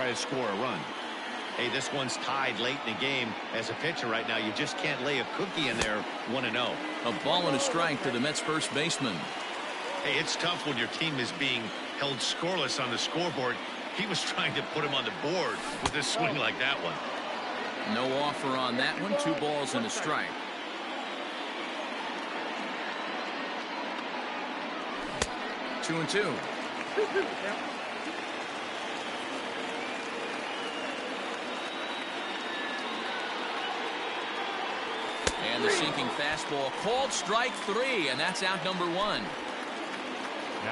to score a run. Hey, this one's tied late in the game. As a pitcher right now, you just can't lay a cookie in there 1-0. A ball and a strike to the Mets first baseman. Hey, it's tough when your team is being held scoreless on the scoreboard. He was trying to put him on the board with a swing like that one. No offer on that one. 2 balls and a strike. Two and two. And the sinking fastball called strike 3, and that's out number 1.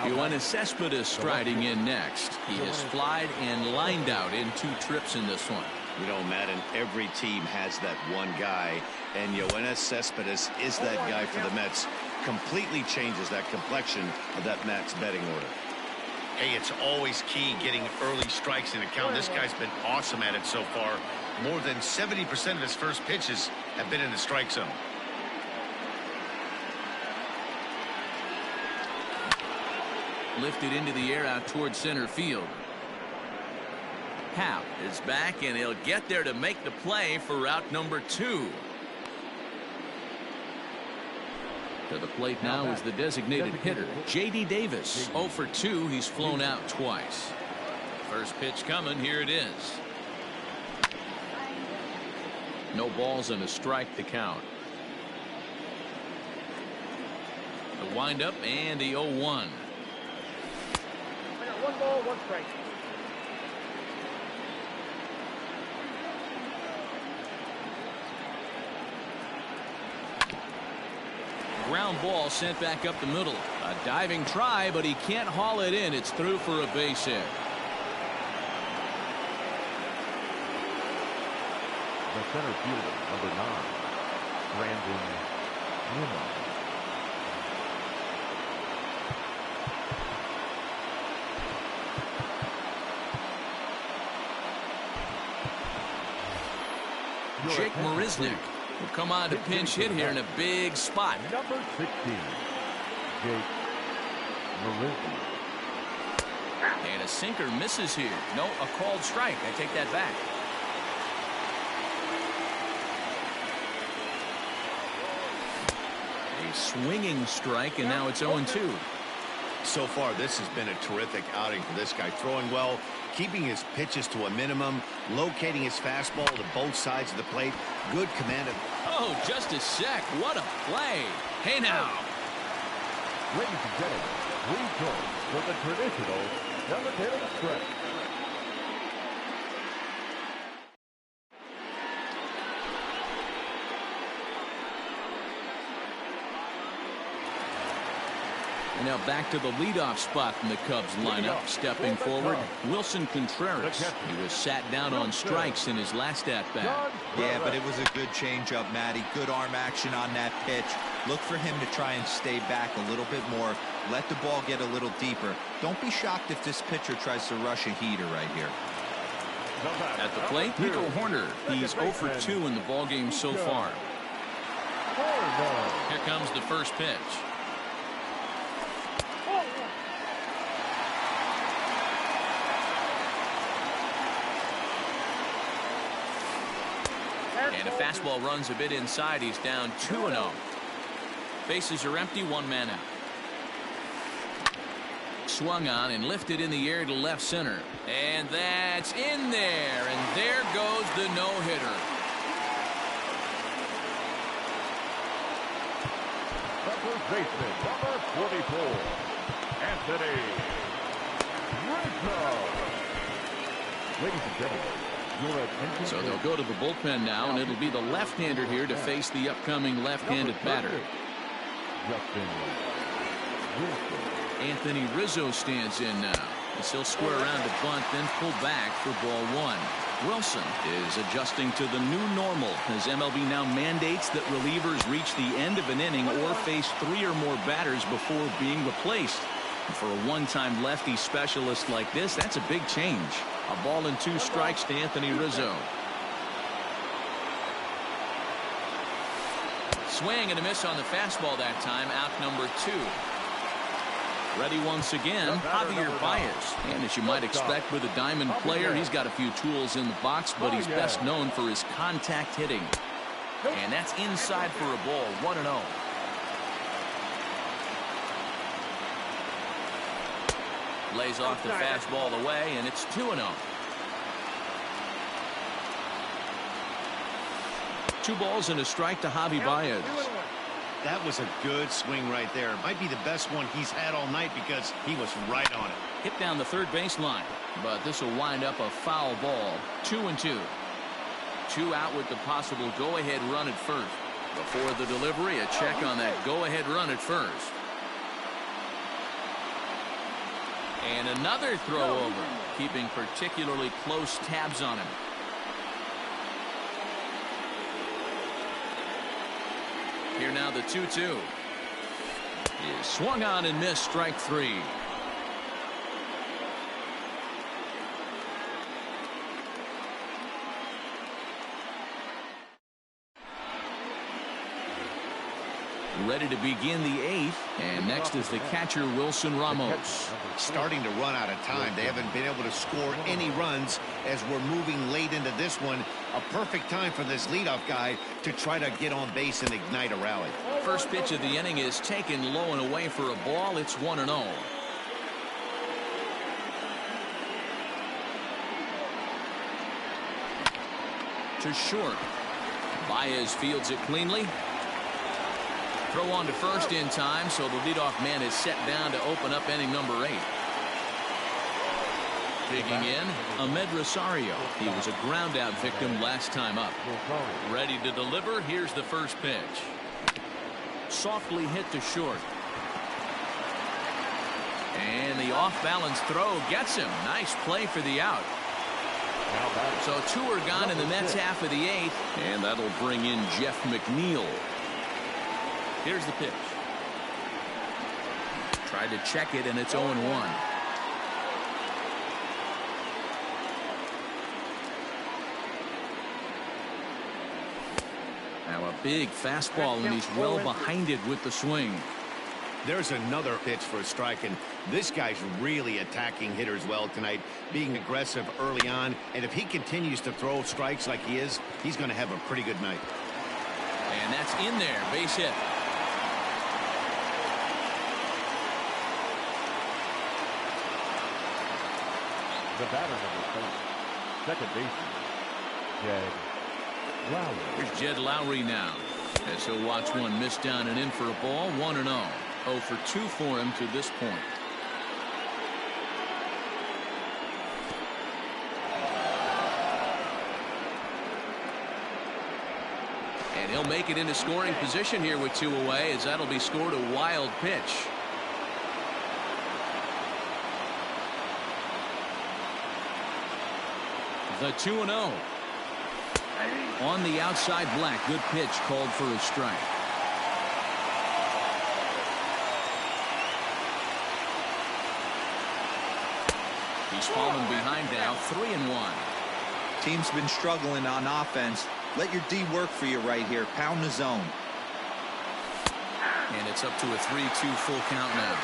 Yoenis Cespedes striding in next. He has flied and lined out in 2 trips in this one. You know, Madden, every team has that one guy, and Yoenis Cespedes is that guy for the Mets. Completely changes that complexion of that Mets betting order. Hey, it's always key getting early strikes in the count. This guy's been awesome at it so far. More than 70% of his first pitches have been in the strike zone. Lifted into the air out towards center field. Happ is back, and he'll get there to make the play for route number 2. To the plate now is the designated hitter, J.D. Davis. 0 for 2. He's flown out twice. First pitch coming. Here it is. No balls and a strike to count. The windup and the 0-1. I got 1 ball, 1 strike. Ground ball sent back up the middle. A diving try, but he can't haul it in. It's through for a base hit. The center fielder, number 9, Brandon Newman. Jake Marisnick will come on to pinch hit here in a big spot. Number 16, Jake Marisnick. And a sinker misses here. No, a called strike. I take that back. A swinging strike, and now it's 0-2. So far, this has been a terrific outing for this guy. Throwing well, keeping his pitches to a minimum, locating his fastball to both sides of the plate. Good command of... Oh, just a sec. What a play. Hey, now. Ladies and gentlemen, return for the traditional cemetery stretch. And now back to the leadoff spot in the Cubs lineup. Stepping forward, Wilson Contreras. He was sat down on strikes in his last at-bat. Yeah, but it was a good changeup, Matty. Good arm action on that pitch. Look for him to try and stay back a little bit more. Let the ball get a little deeper. Don't be shocked if this pitcher tries to rush a heater right here. At the plate, Nico Hoerner. He's 0 for 2 in the ballgame so far. Here comes the first pitch. And a fastball runs a bit inside. He's down 2-0. Bases are empty, 1 man out. Swung on and lifted in the air to left center. And that's in there. And there goes the no-hitter. The first baseman, number 44, Anthony Rizzo. Ladies and gentlemen, so they'll go to the bullpen now, and it'll be the left-hander here to face the upcoming left-handed batter. Anthony Rizzo stands in now. He'll square around to bunt, then pull back for ball 1. Wilson is adjusting to the new normal as MLB now mandates that relievers reach the end of an inning or face 3 or more batters before being replaced. And for a one-time lefty specialist like this, that's a big change. A ball and 2 strikes to Anthony Rizzo. Swing and a miss on the fastball that time. Out number 2. Ready once again, Javier Baez. And as you might expect with a diamond player, he's got a few tools in the box, but he's best known for his contact hitting. And that's inside for a ball, 1-0. Lays off the fastball away, and it's 2-0. 2 balls and a strike to Javi Baez. That was a good swing right there. Might be the best one he's had all night because he was right on it. Hit down the third baseline, but this will wind up a foul ball. 2-2. 2 out with the possible go-ahead run at first. Before the delivery, a check on that go-ahead run at first. And another throw over, keeping particularly close tabs on him. Here now the 2-2. Is swung on and missed, strike 3. Ready to begin the 8th, and next is the catcher Wilson Ramos. Starting to run out of time. They haven't been able to score any runs as we're moving late into this one. A perfect time for this leadoff guy to try to get on base and ignite a rally. First pitch of the inning is taken low and away for a ball. It's 1-0. To short. Baez fields it cleanly. Throw on to first in time, so the leadoff man is set down to open up inning number 8. Digging in, Ahmed Rosario. He was a ground-out victim last time up. Ready to deliver. Here's the first pitch. Softly hit to short. And the off-balance throw gets him. Nice play for the out. So 2 are gone in the Mets half of the 8th, and that'll bring in Jeff McNeil. Here's the pitch. Tried to check it, and it's 0-1. Now a big fastball, and he's well behind it with the swing. There's another pitch for a strike, and this guy's really attacking hitters well tonight, being aggressive early on, and if he continues to throw strikes like he is, he's going to have a pretty good night. And that's in there, base hit. The batter number 7, second baseman, Jed Lowry. Here's Jed Lowry now, as he'll watch one miss down and in for a ball. 1-0. 0 for 2 for him to this point. And he'll make it into scoring position here with 2 away, as that'll be scored a wild pitch. The 2-0. On the outside, Black. Good pitch called for a strike. He's fallen behind now, 3-1. Team's been struggling on offense. Let your D work for you right here. Pound the zone. And it's up to a 3-2 full count now.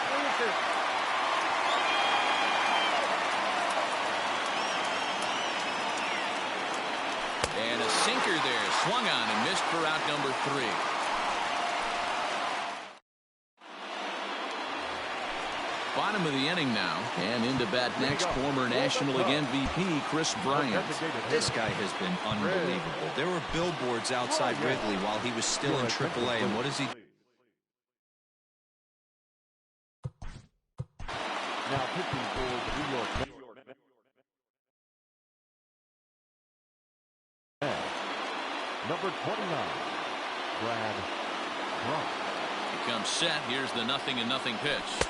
And a sinker there, swung on and missed for out number 3. Bottom of the inning now, and into bat next, former National League MVP Chris Bryant. This guy has been unbelievable. There were billboards outside Wrigley while he was still in AAA, and what is he? Now pitching for the New York Mets. Number 29, Brad Brock. He comes set. Here's the 0-0 pitch.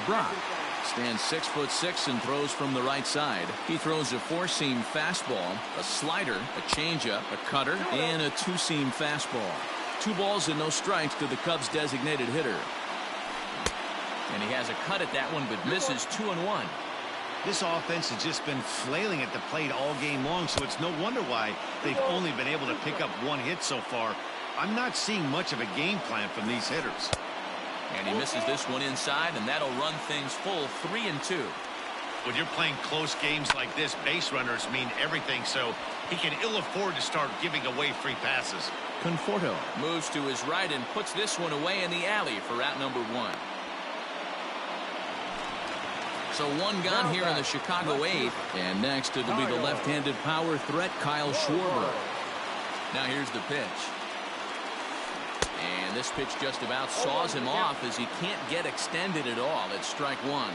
Brock stands 6'6" and throws from the right side. He throws a 4-seam fastball, a slider, a changeup, a cutter, and a 2-seam fastball. 2 balls and no strikes to the Cubs' designated hitter. And he has a cut at that one, but misses 2-1. This offense has just been flailing at the plate all game long, so it's no wonder why they've only been able to pick up 1 hit so far. I'm not seeing much of a game plan from these hitters. And he misses this one inside, and that'll run things full 3-2. When you're playing close games like this, base runners mean everything, so he can ill afford to start giving away free passes. Conforto moves to his right and puts this one away in the alley for out number 1. So one gone here in the Chicago 8th, and next it'll be the left-handed power threat, Kyle Schwarber. Now here's the pitch. And this pitch just about saws him off as he can't get extended at all. It's strike 1.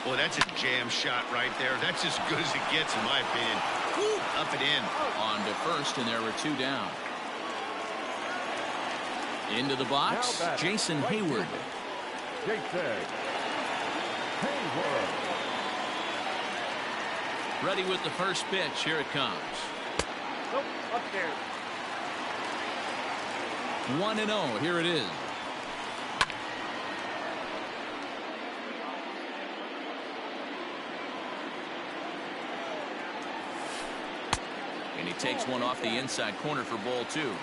Well, that's a jam shot right there. That's as good as it gets, in my opinion. Woo, up and in. On to first, and there were 2 down. Into the box, Jason Hayward. Ready with the first pitch. Here it comes. Nope, upstairs. 1-0. Here it is. And he takes one off the inside corner for ball 2.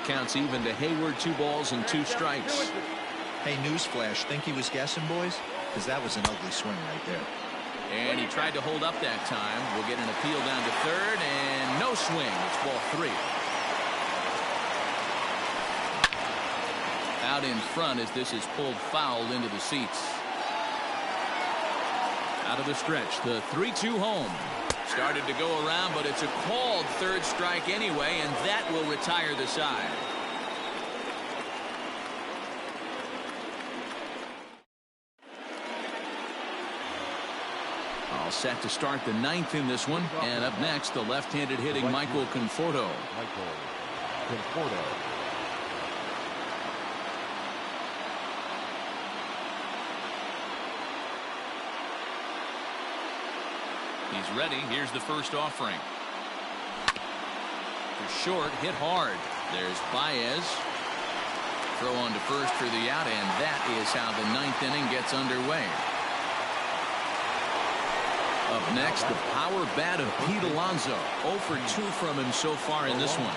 Counts even to Hayward. 2 balls and 2 strikes. Hey, newsflash, think he was guessing, boys? Because that was an ugly swing right there. And he tried to hold up that time. We'll get an appeal down to third, and no swing. It's ball 3. Out in front as this is pulled foul into the seats. Out of the stretch, the 3-2 home. Started to go around, but it's a called third strike anyway, and that will retire the side. All set to start the 9th in this one. And up next, the left-handed hitting Michael Conforto. He's ready. Here's the first offering. For short, hit hard. There's Baez. Throw on to first for the out, and that is how the 9th inning gets underway. Up next, the power bat of Pete Alonso. 0 for 2 from him so far in this one.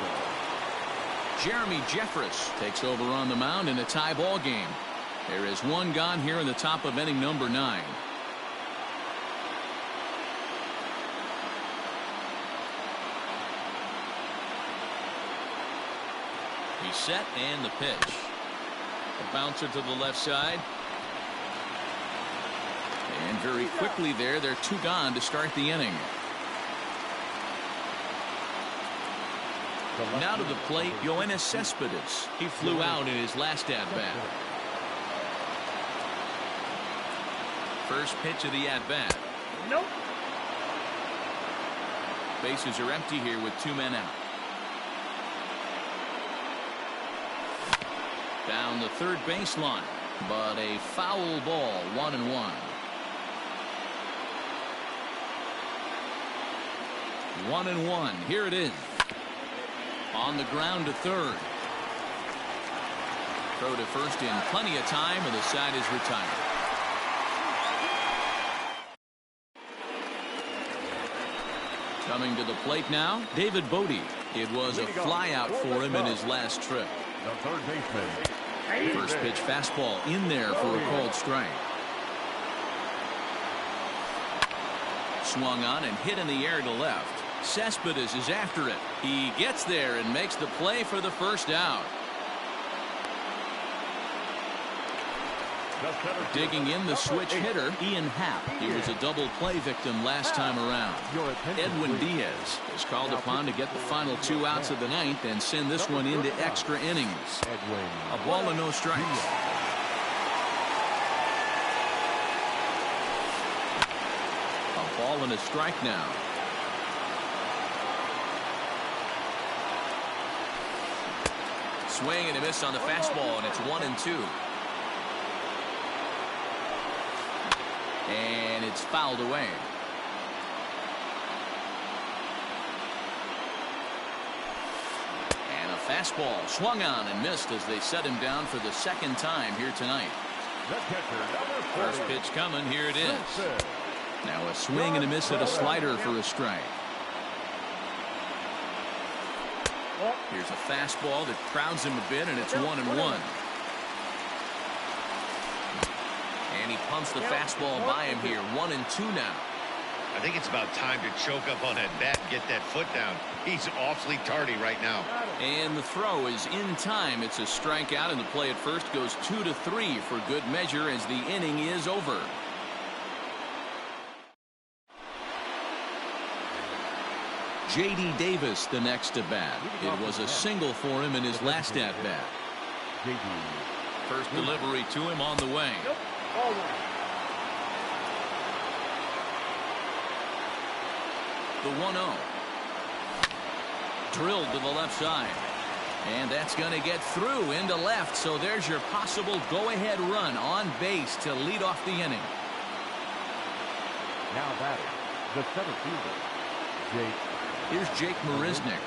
Jeremy Jeffress takes over on the mound in a tie ball game. There is 1 gone here in the top of inning number 9. He's set, and the pitch. A bouncer to the left side. And very quickly there, they're 2 gone to start the inning. Now to the plate, Yoenis Cespedes. He flew out in his last at-bat. First pitch of the at-bat. Nope. Bases are empty here with 2 men out. Down the third baseline, but a foul ball, 1-1. 1-1. Here it is. On the ground to third. Throw to first in plenty of time, and the side is retired. Coming to the plate now, David Bodie. It was a flyout for him in his last trip. The third baseman. First pitch fastball in there for a called strike. Swung on and hit in the air to left. Cespedes is after it. He gets there and makes the play for the first out. Digging in the switch hitter, Ian Happ. He was a double play victim last time around. Edwin Diaz is called upon to get the final 2 outs of the 9th and send this one into extra innings. A ball and no strikes. A ball and a strike now. Swing and a miss on the fastball, and it's 1-2. And it's fouled away. And a fastball swung on and missed as they set him down for the 2nd time here tonight. First pitch coming. Here it is. Now a swing and a miss at a slider for a strike. Here's a fastball that crowds him a bit, and it's 1-1. And he pumps the fastball by him here. 1-2 now. I think it's about time to choke up on that bat and get that foot down. He's awfully tardy right now. And the throw is in time. It's a strikeout, and the play at first goes 2-3 for good measure as the inning is over. J.D. Davis the next to bat. It was a single for him in his last at bat. First delivery to him on the way. The 1-0. Drilled to the left side. And that's going to get through into left. So there's your possible go-ahead run on base to lead off the inning. Now batting, the center fielder, Jake. Here's Jake Marisnick.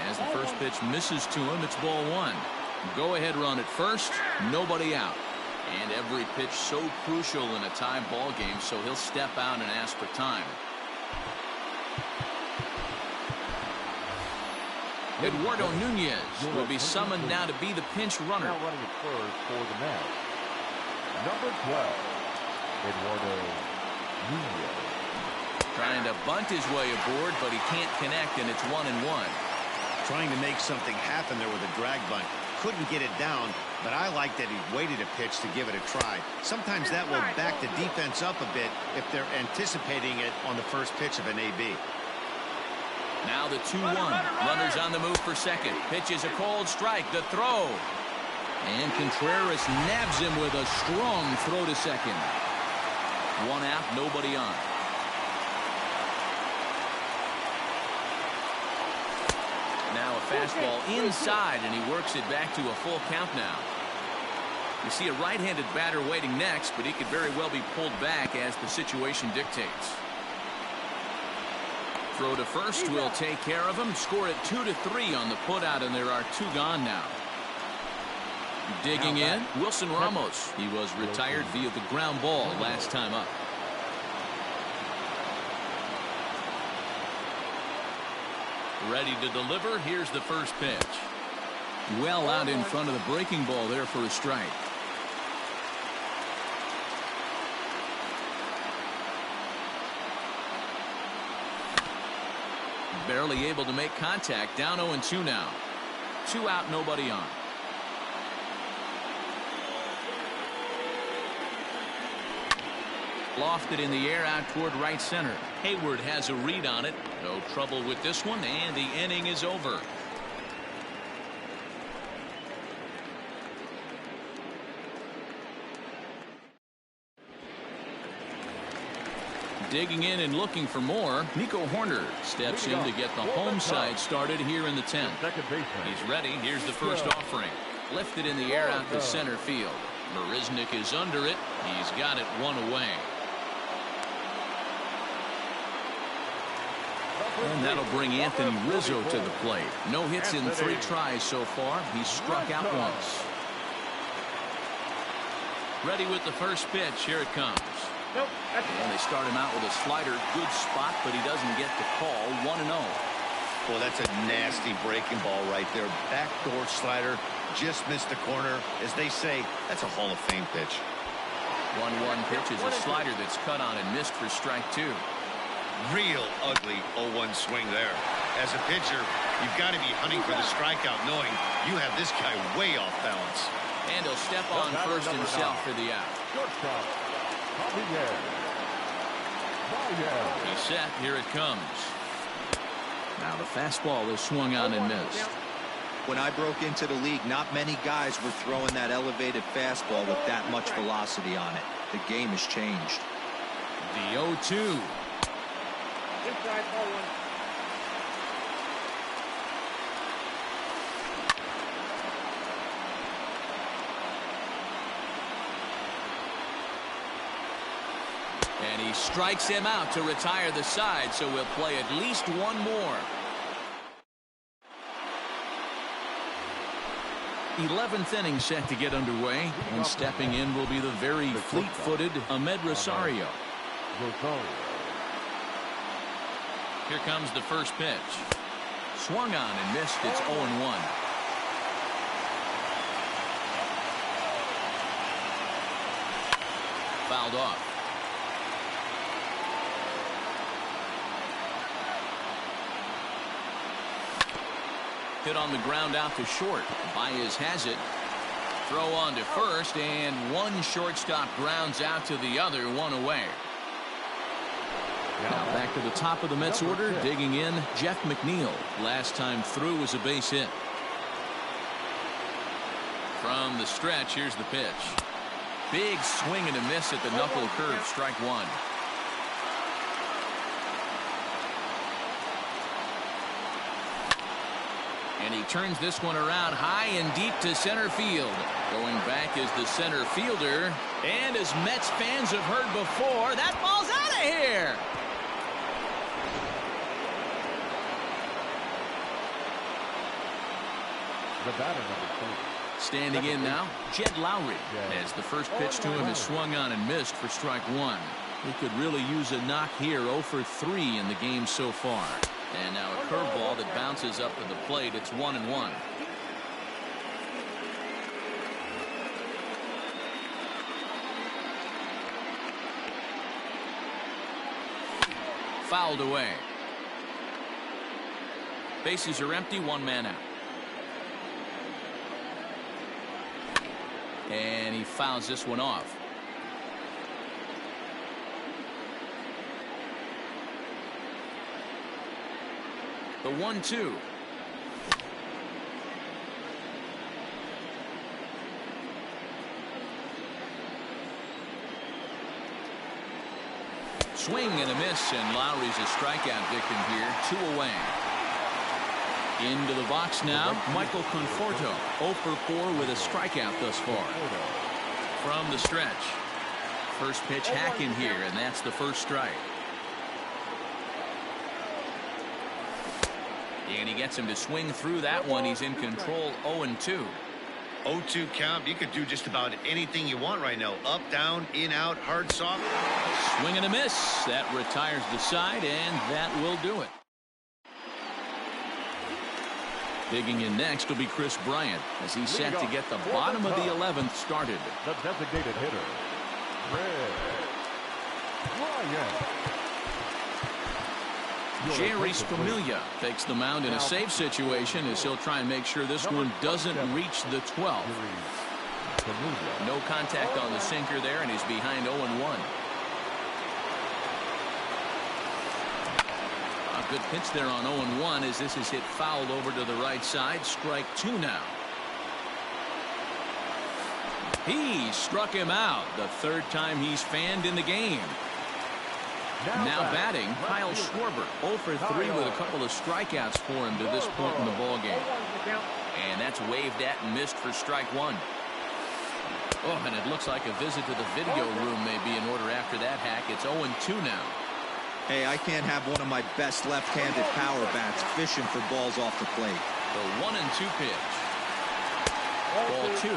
As the first pitch misses to him, it's ball one. Go-ahead run at first, nobody out. And every pitch so crucial in a tie ball game, so he'll step out and ask for time. Eduardo Nunez will be summoned now to be the pinch runner. Now running at first for the Mets. Number 12, Eduardo Nunez. Trying to bunt his way aboard, but he can't connect, and it's 1-1. Trying to make something happen there with a drag bunt. Couldn't get it down, but I like that he waited a pitch to give it a try. Sometimes that will back the defense up a bit if they're anticipating it on the first pitch of an AB. Now the 2-1. Runners on the move for second. Pitch is a cold strike. The throw. And Contreras nabs him with a strong throw to second. One out, nobody on. Now a fastball inside, and he works it back to a full count now. You see a right-handed batter waiting next, but he could very well be pulled back as the situation dictates. Throw to first will take care of him. Score it 2-3 on the putout, and there are two gone now. Digging in, Wilson Ramos. He was retired via the ground ball last time up. Ready to deliver. Here's the first pitch. Well out in front of the breaking ball there for a strike. Barely able to make contact. Down 0-2 now. Two out, nobody on. Lofted in the air out toward right center. Hayward has a read on it. No trouble with this one, and the inning is over. Digging in and looking for more. Nico Horner steps in to get the home side started here in the 10th. He's ready. Here's the first offering. Lifted in the air out to center field. Marisnick is under it. He's got it one away. And that'll bring Anthony Rizzo to the plate. No hits in 3 tries so far. He's struck out once. Ready with the first pitch. Here it comes. And they start him out with a slider. Good spot, but he doesn't get the call. 1-0. Well, that's a nasty breaking ball right there. Backdoor slider. Just missed the corner. As they say, that's a Hall of Fame pitch. 1-1 pitch is a slider that's cut on and missed for strike 2. Real ugly 0-1 swing there. As a pitcher, you've got to be hunting for the strikeout, knowing you have this guy way off balance. And he'll step on first himself for the out. He's set. Here it comes. Now the fastball is swung on and missed. When I broke into the league, not many guys were throwing that elevated fastball with that much velocity on it. The game has changed. The 0-2. And he strikes him out to retire the side, so we'll play at least one more. 11th inning set to get underway, and stepping in will be the very fleet-footed Ahmed Rosario. Here comes the first pitch. Swung on and missed. It's 0-1. Fouled off. Hit on the ground out to short. Baez has it. Throw on to first, and one shortstop grounds out to the other, one away. Now back to the top of the Mets order, digging in, Jeff McNeil. Last time through was a base hit. From the stretch, here's the pitch. Big swing and a miss at the knuckle curve, strike one. And he turns this one around high and deep to center field. Going back is the center fielder. And as Mets fans have heard before, that ball's out of here. The batter, number 2. Standing in now, Jed Lowry. As the first pitch to him is swung on and missed for strike one. He could really use a knock here. 0 for 3 in the game so far. And now a curveball that bounces up to the plate. It's 1-1. Fouled away. Bases are empty, one man out. And he fouls this one off. The 1-2. Swing and a miss, and Lowry's a strikeout victim here. 2 away. Into the box now, Michael Conforto. 0 for 4 with a strikeout thus far. From the stretch. First pitch hack in here, and that's the first strike. And he gets him to swing through that one. He's in control. 0-2. 0-2 count. You could do just about anything you want right now. Up, down, in, out, hard, soft. Swing and a miss. That retires the side, and that will do it. Digging in next will be Chris Bryant as he's set to get the bottom of the 11th started. The designated hitter, Chris Bryant. Jerry Familia takes the mound in a safe situation as he'll try and make sure this one doesn't reach the 12th. No contact on the sinker there, and he's behind 0-1. A good pitch there on 0-1 as this is hit fouled over to the right side. Strike 2 now. He struck him out. The third time he's fanned in the game. Now batting, Kyle Schwarber. 0 for 3 with a couple of strikeouts for him to this point in the ballgame. And that's waved at and missed for strike 1. Oh, and it looks like a visit to the video room may be in order after that hack. It's 0-2 now. Hey, I can't have one of my best left-handed power bats fishing for balls off the plate. The 1-2 pitch. Ball 2.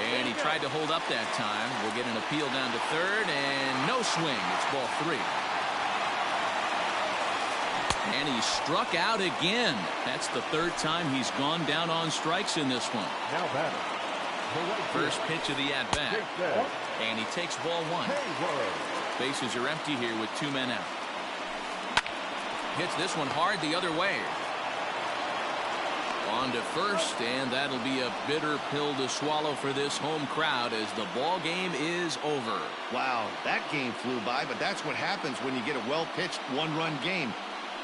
And he tried to hold up that time. We'll get an appeal down to third, and no swing. It's ball 3. And he struck out again. That's the third time he's gone down on strikes in this one. Now batter. First pitch of the at-bat. And he takes ball 1. Bases are empty here with 2 men out. Hits this one hard the other way. On to first, and that'll be a bitter pill to swallow for this home crowd as the ball game is over. Wow, that game flew by, but that's what happens when you get a well-pitched one-run game.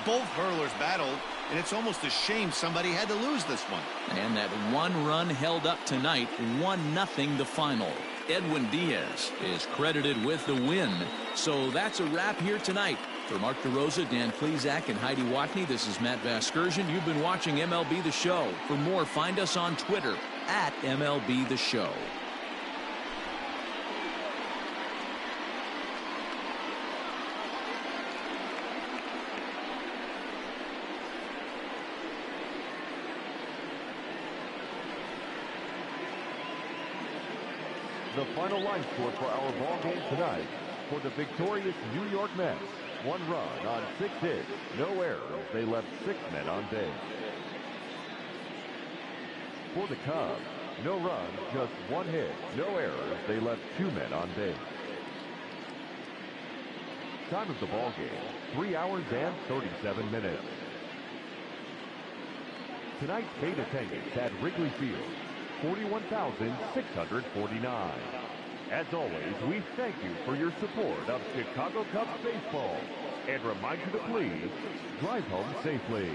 Both hurlers battled, and it's almost a shame somebody had to lose this one. And that one run held up tonight, 1-0 the final. Edwin Diaz is credited with the win. So that's a wrap here tonight. For Mark DeRosa, Dan Plesac, and Heidi Watney, this is Matt Vasgersian. You've been watching MLB The Show. For more, find us on Twitter at MLB The Show. The final line score for our ball game tonight. for the victorious New York Mets. 1 run on 6 hits, no errors. They left 6 men on base. For the Cubs, no runs, just 1 hit, no errors. They left 2 men on base. Time of the ball game, 3 hours and 37 minutes. Tonight's gate attendance at Wrigley Field, 41,649. As always, we thank you for your support of Chicago Cubs baseball and remind you to please drive home safely.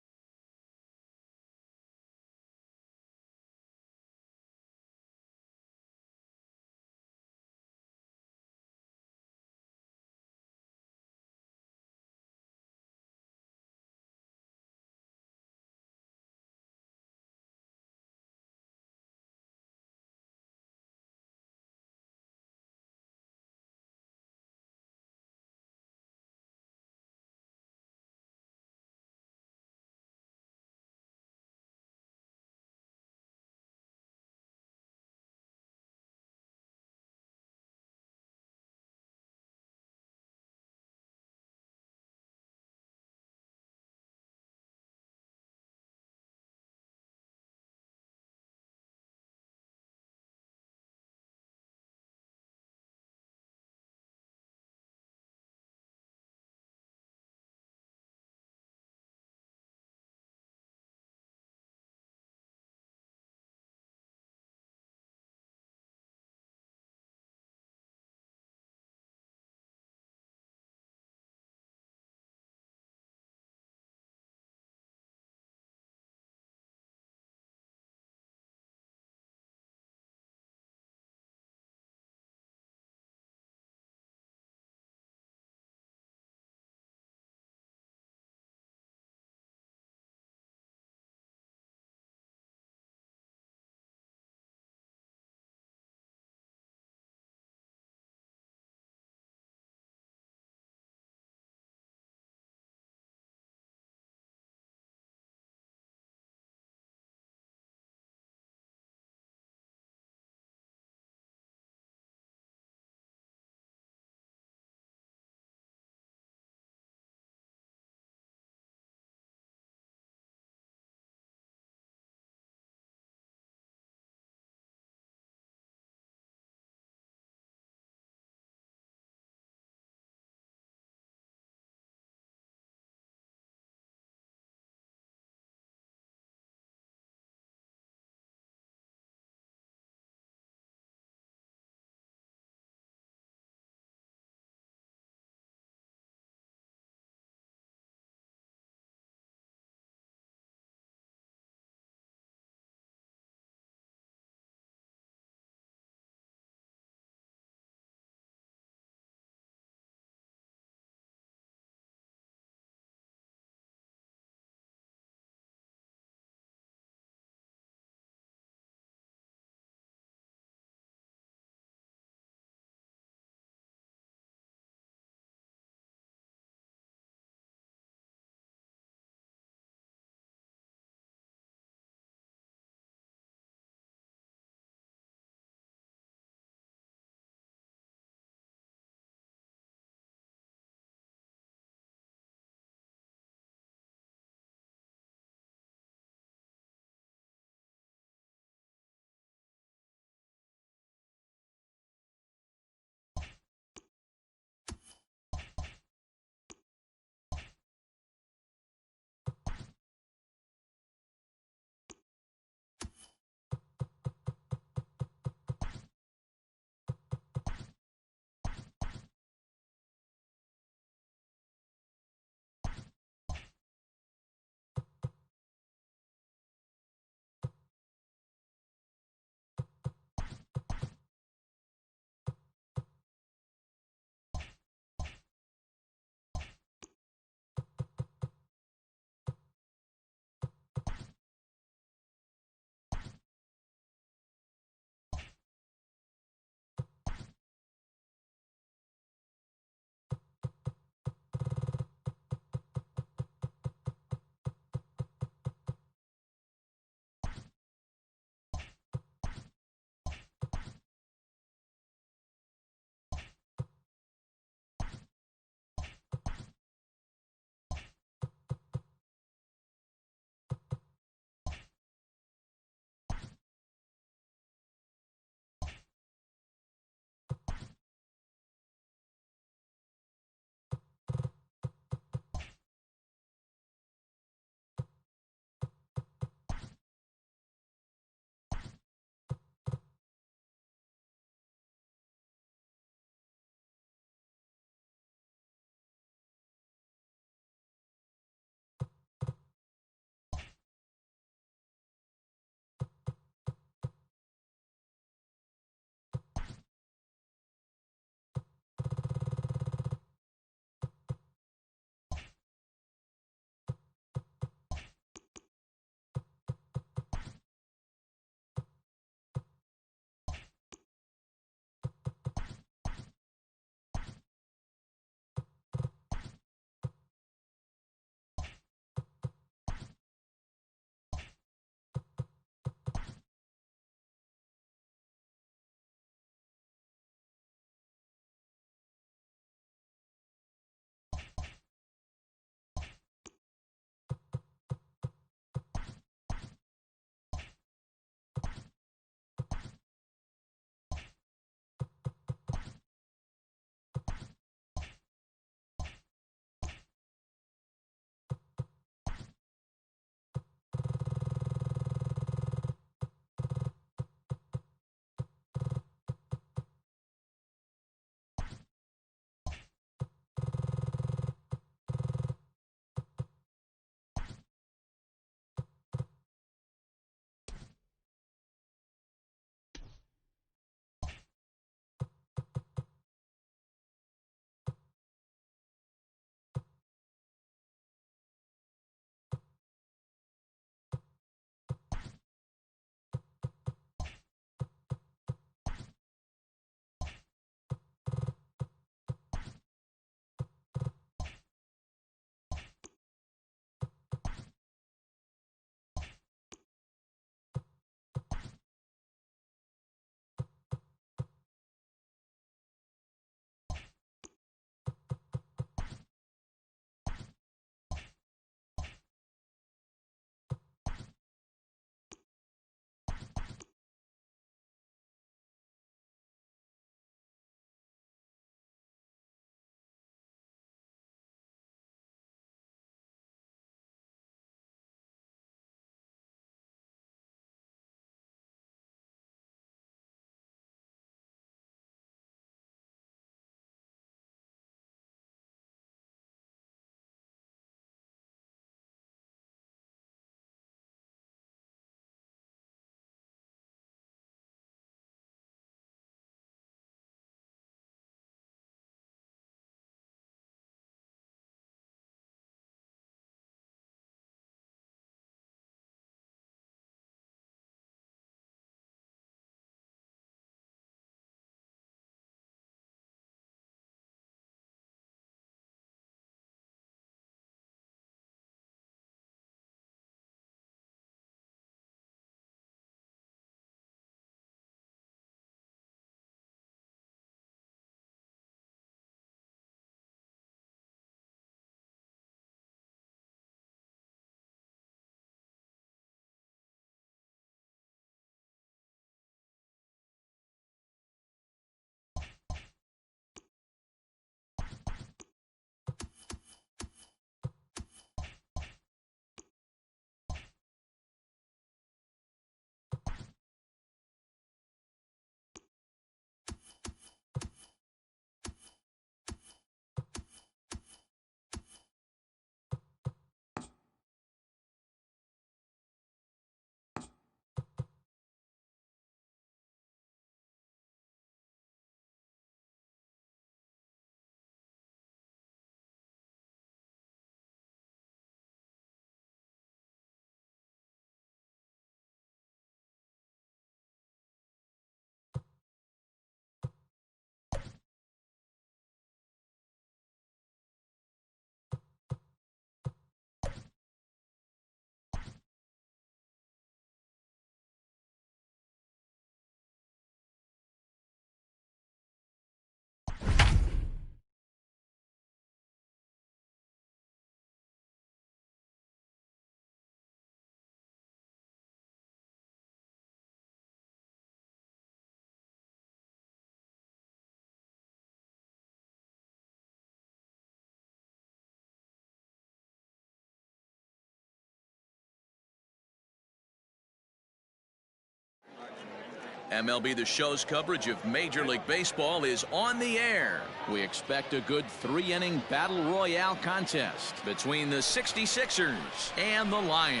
MLB The Show's coverage of Major League Baseball is on the air. We expect a good 3-inning battle royale contest between the 66ers and the Lions.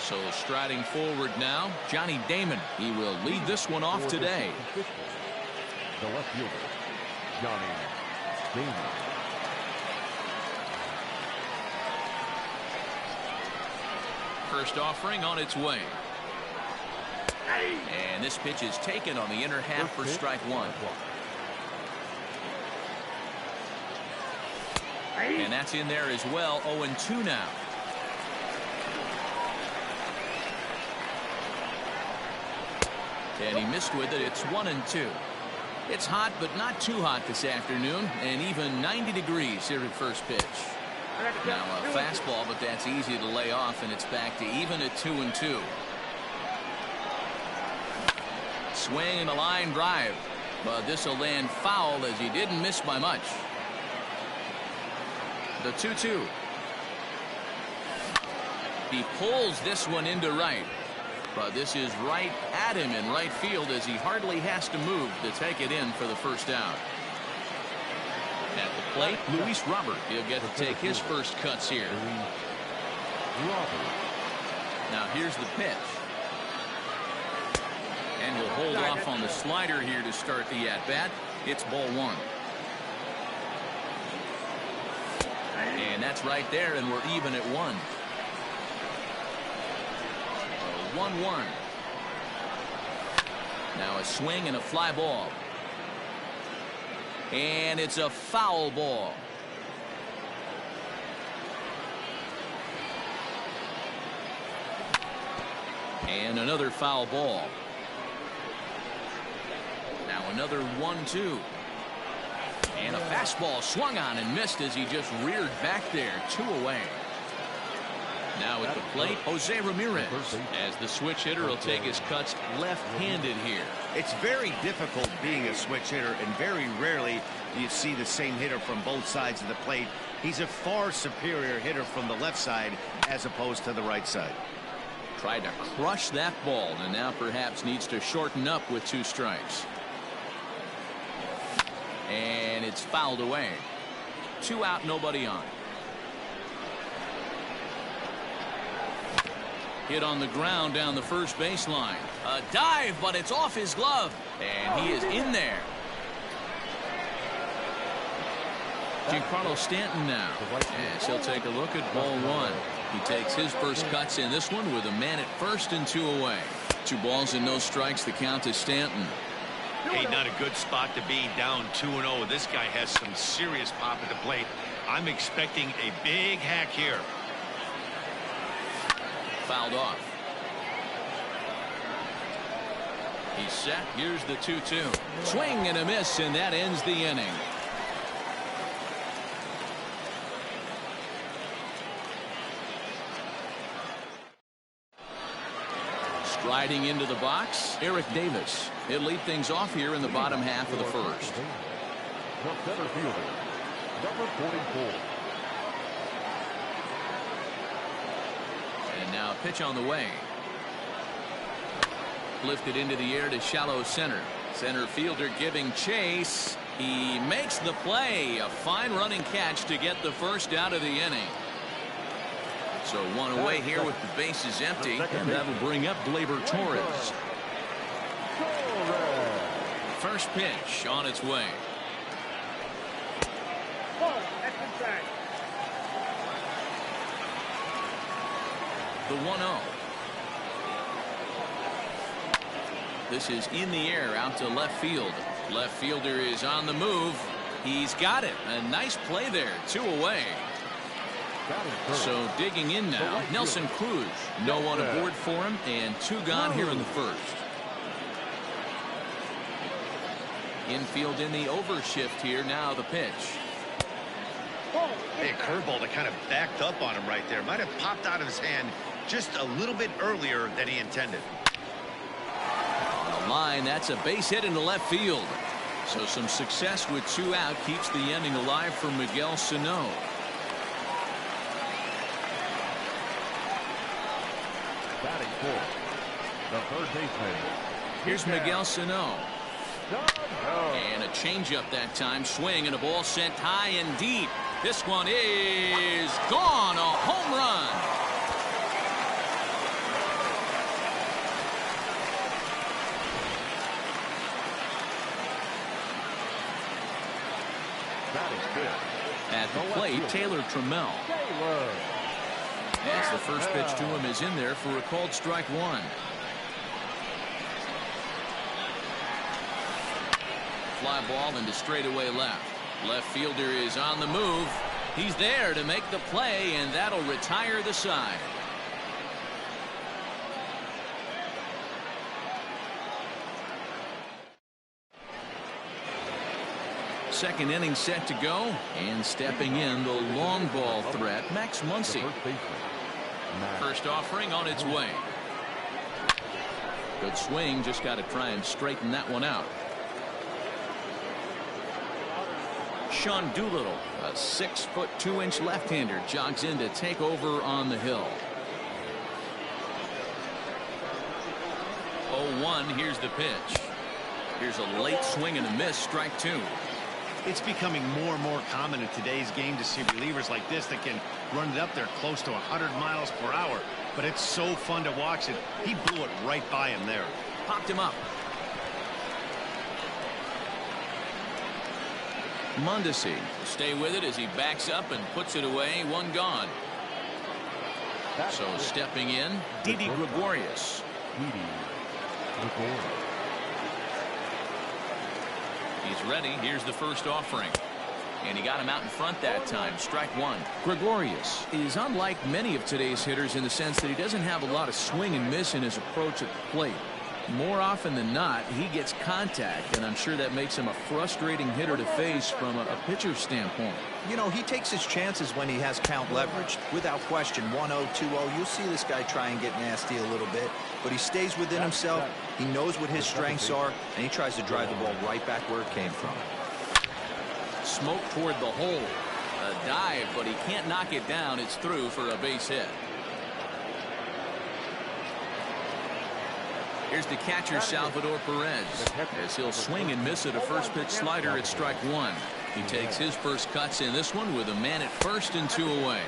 So striding forward now, Johnny Damon. He will lead this one off today. The left fielder, Johnny Damon. First offering on its way. And this pitch is taken on the inner half for strike one. And that's in there as well. 0-2 now. And he missed with it. It's 1-2. It's hot, but not too hot this afternoon, and even 90 degrees here at first pitch. Now a fastball, but that's easy to lay off, and it's back to even at 2-2. Swing and a line drive, but this will land foul as he didn't miss by much. The 2-2. He pulls this one into right. But this is right at him in right field as he hardly has to move to take it in for the first out. At the plate, Luis Robert. He'll get to take his first cuts here. Now here's the pitch. And we'll hold off on the slider here to start the at-bat. It's ball one. And that's right there, and we're even at one. 1-1. Now a swing and a fly ball. And it's a foul ball. And another foul ball. Now another 1-2. And a fastball swung on and missed as he just reared back there. 2 away. Now at the plate, Jose Ramirez, as the switch hitter will take his cuts left-handed here. It's very difficult being a switch hitter, and very rarely do you see the same hitter from both sides of the plate. He's a far superior hitter from the left side as opposed to the right side. Tried to crush that ball, and now perhaps needs to shorten up with 2 strikes. And it's fouled away. 2 out, nobody on. Hit on the ground down the first baseline. A dive, but it's off his glove. And he is in there. Giancarlo Stanton now, as he'll take a look at ball one. He takes his first cuts in this one with a man at first and 2 away. 2 balls and no strikes. The count to Stanton. Hey, not a good spot to be, down 2-0. This guy has some serious pop at the plate. I'm expecting a big hack here. Fouled off. He's set. Here's the 2-2. Swing and a miss, and that ends the inning. Striding into the box, Eric Davis. He'll lead things off here in the bottom half of the first. The center fielder, number 44. And now a pitch on the way. Lifted into the air to shallow center. Center fielder giving chase. He makes the play. A fine running catch to get the first out of the inning. So 1 away here with the bases empty. And that'll bring up Gleyber Torres. First pitch on its way. The 1-0. This is in the air out to left field. Left fielder is on the move. He's got it. A nice play there. 2 away. So digging in now, Nelson Cruz. No one aboard for him, and 2 gone here in the first. Infield in the overshift here. Now the pitch. Hey, a curveball that kind of backed up on him right there. Might have popped out of his hand just a little bit earlier than he intended. On the line, that's a base hit into left field. So some success with 2 out keeps the inning alive for Miguel Sano. Batting fourth, the third baseman. Here's Miguel Sano. And a changeup that time. Swing and a ball sent high and deep. This one is gone. A home run. At the plate, Taylor Trammell. As the first pitch to him is in there for a called strike 1. Fly ball into straightaway left. Left fielder is on the move. He's there to make the play, and that'll retire the side. Second inning set to go, and stepping in the long ball threat, Max Muncy. First offering on its way. Good swing, just got to try and straighten that one out. Sean Doolittle, a 6'2" left-hander, jogs in to take over on the hill. 0-1, here's the pitch. Here's a late swing and a miss, strike 2. It's becoming more and more common in today's game to see relievers like this that can run it up there close to 100 miles per hour. But it's so fun to watch it. He blew it right by him there. Popped him up. Mondesi will stay with it as he backs up and puts it away. 1 gone. So stepping in, Didi Gregorius. He's ready. Here's the first offering. And he got him out in front that time. Strike 1. Gregorius is unlike many of today's hitters in the sense that he doesn't have a lot of swing and miss in his approach at the plate. More often than not, he gets contact, and I'm sure that makes him a frustrating hitter to face from a pitcher's standpoint. You know, he takes his chances when he has count leveraged. Without question, 1-0, 2-0, you'll see this guy try and get nasty a little bit, but he stays within himself. He knows what his strengths are, and he tries to drive the ball right back where it came from. Smoke toward the hole. A dive, but he can't knock it down. It's through for a base hit. Here's the catcher, Salvador Perez, as he'll swing and miss at a first pitch slider at strike 1. He takes his first cuts in this one with a man at first and 2 away.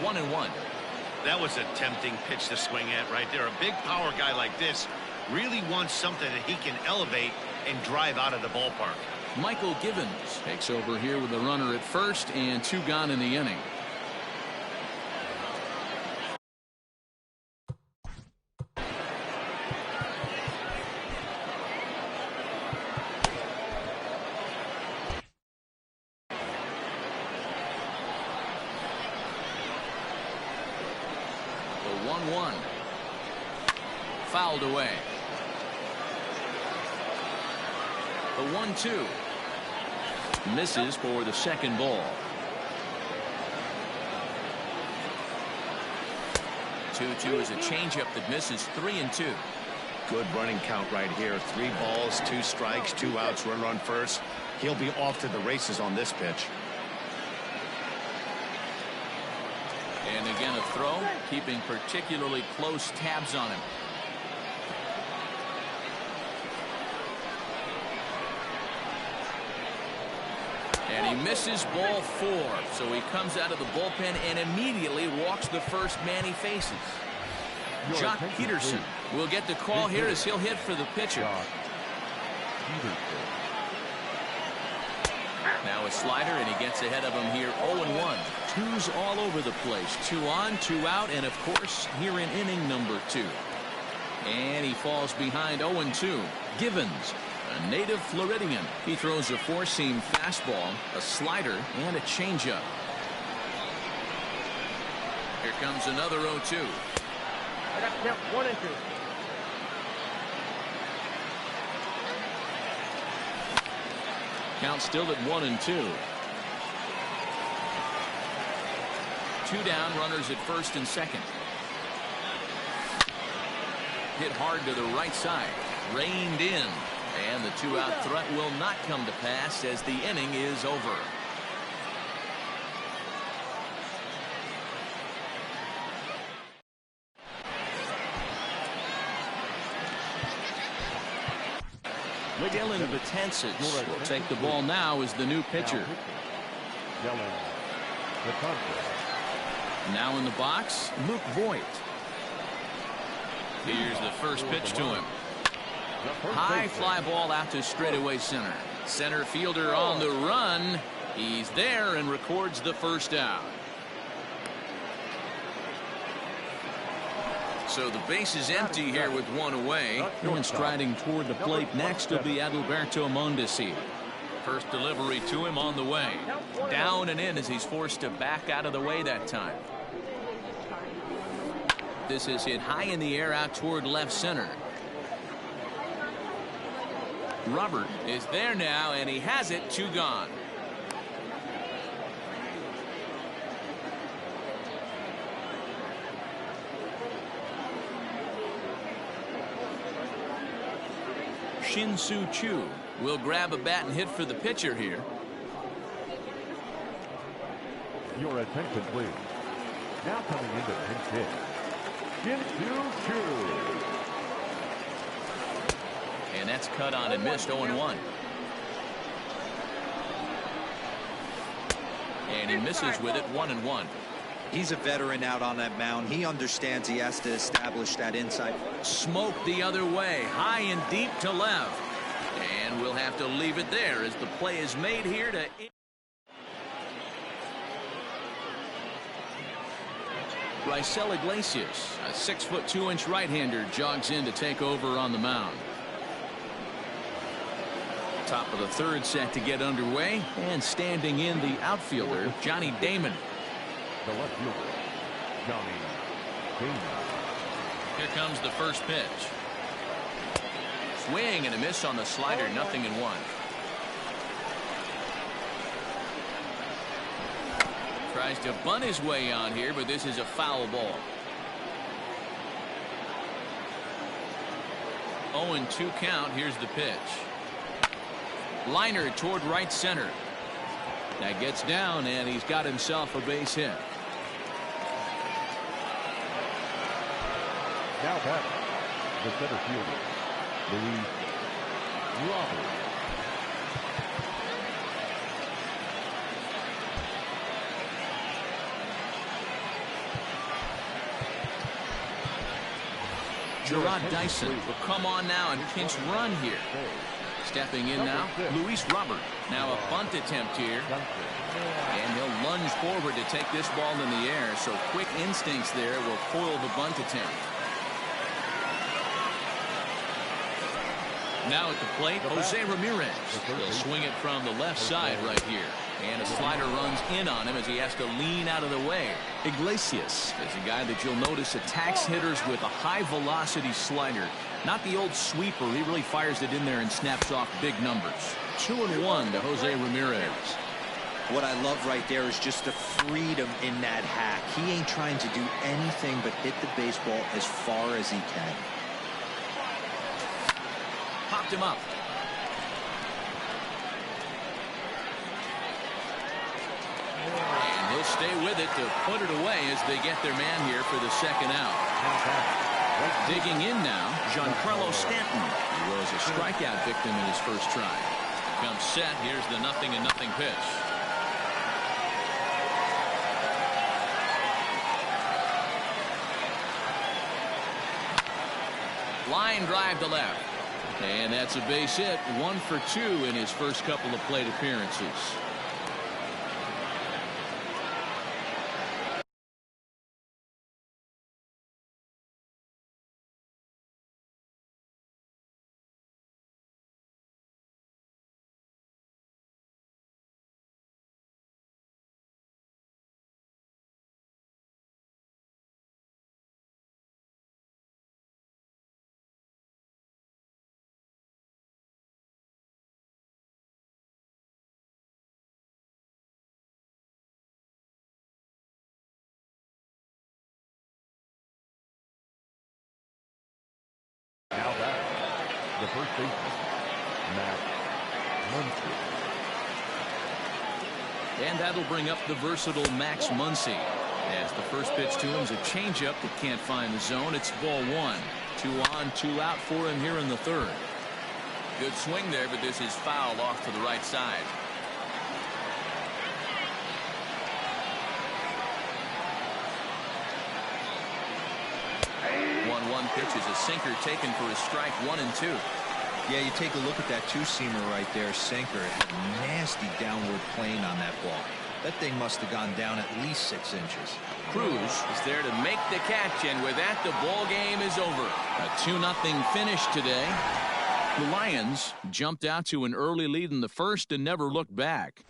1-1. That was a tempting pitch to swing at right there. A big power guy like this really wants something that he can elevate and drive out of the ballpark. Michael Givens takes over here with a runner at first and 2 gone in the inning. The 1-1. Fouled away. The 1-2. Misses for the second ball. 2-2 is a changeup that misses. 3-2. Good running count right here. 3 balls, 2 strikes, 2 outs, runner on first. He'll be off to the races on this pitch. And again a throw, keeping particularly close tabs on him. And he misses ball 4. So he comes out of the bullpen and immediately walks the first man he faces. Jock Peterson will get the call here as he'll hit for the pitcher. Now a slider, and he gets ahead of him here. 0-1. 2's all over the place. 2 on, 2 out, and of course here in inning number 2. And he falls behind. 0-2. Givens, a native Floridian. He throws a 4-seam fastball, a slider, and a changeup. Here comes another 0-2. I got count 1 and 2. Count still at 1-2. 2 down, runners at first and second. Hit hard to the right side. Reined in. And the two-out threat will not come to pass as the inning is over. Dylan Betances will take the ball now as the new pitcher. Now in the box, Luke Voigt. Here's the first pitch to him. High fly ball out to straightaway center. Center fielder on the run. He's there and records the first out. So the base is empty here with one away. Going striding toward the plate next will be Adalberto Mondesi. First delivery to him on the way. Down and in as he's forced to back out of the way that time. This is hit high in the air out toward left center. Robert is there now, and he has it. 2 gone. Shin-Soo Choo will grab a bat and hit for the pitcher here. Your attention, please. Now coming into pinch hit, Shin-Soo Choo. And that's cut on and missed. 0-1. And he misses with it. 1-1. He's a veteran out on that mound. He understands he has to establish that inside. Smoke the other way, high and deep to left. And we'll have to leave it there as the play is made here to... Raisel Iglesias, a 6'2" right-hander, jogs in to take over on the mound. Top of the third set to get underway, and standing in the outfielder, Johnny Damon. The left fielder, Johnny Damon. Here comes the first pitch. Swing and a miss on the slider. 0-1. Tries to bunt his way on here, but this is a foul ball. 0-2 count. Here's the pitch. Liner toward right center. That gets down, and he's got himself a base hit. Now back, the center fielder, Louis Robert. Gerard Dyson will come on now and pinch run here. Stepping in now, Luis Robert. Now a bunt attempt here. And he'll lunge forward to take this ball in the air, so quick instincts there will foil the bunt attempt. Now at the plate, Jose Ramirez. He'll swing it from the left side right here. And a slider runs in on him as he has to lean out of the way. Iglesias is a guy that you'll notice attacks hitters with a high-velocity slider. Not the old sweeper. He really fires it in there and snaps off big numbers. 2-1 to Jose Ramirez. What I love right there is just the freedom in that hack. He ain't trying to do anything but hit the baseball as far as he can. Popped him up. And he'll stay with it to put it away as they get their man here for the second out. Digging in now, Giancarlo Stanton. He was a strikeout victim in his first try. Comes set. Here's the 0-0 pitch. Line drive to left. And that's a base hit. 1 for 2 in his first couple of plate appearances. Now back, the first baseman, Max Muncy. And that'll bring up the versatile Max Muncy. As the first pitch to him is a changeup that can't find the zone. It's ball one. 2 on, 2 out for him here in the third. Good swing there, but this is foul off to the right side. 1-1 pitch is a sinker taken for a strike 1 and 2. Yeah, you take a look at that two-seamer right there, sinker. It had a nasty downward plane on that ball. That thing must have gone down at least 6 inches. Cruz is there to make the catch, and with that, the ball game is over. A 2-0 finish today. The Lions jumped out to an early lead in the first and never looked back.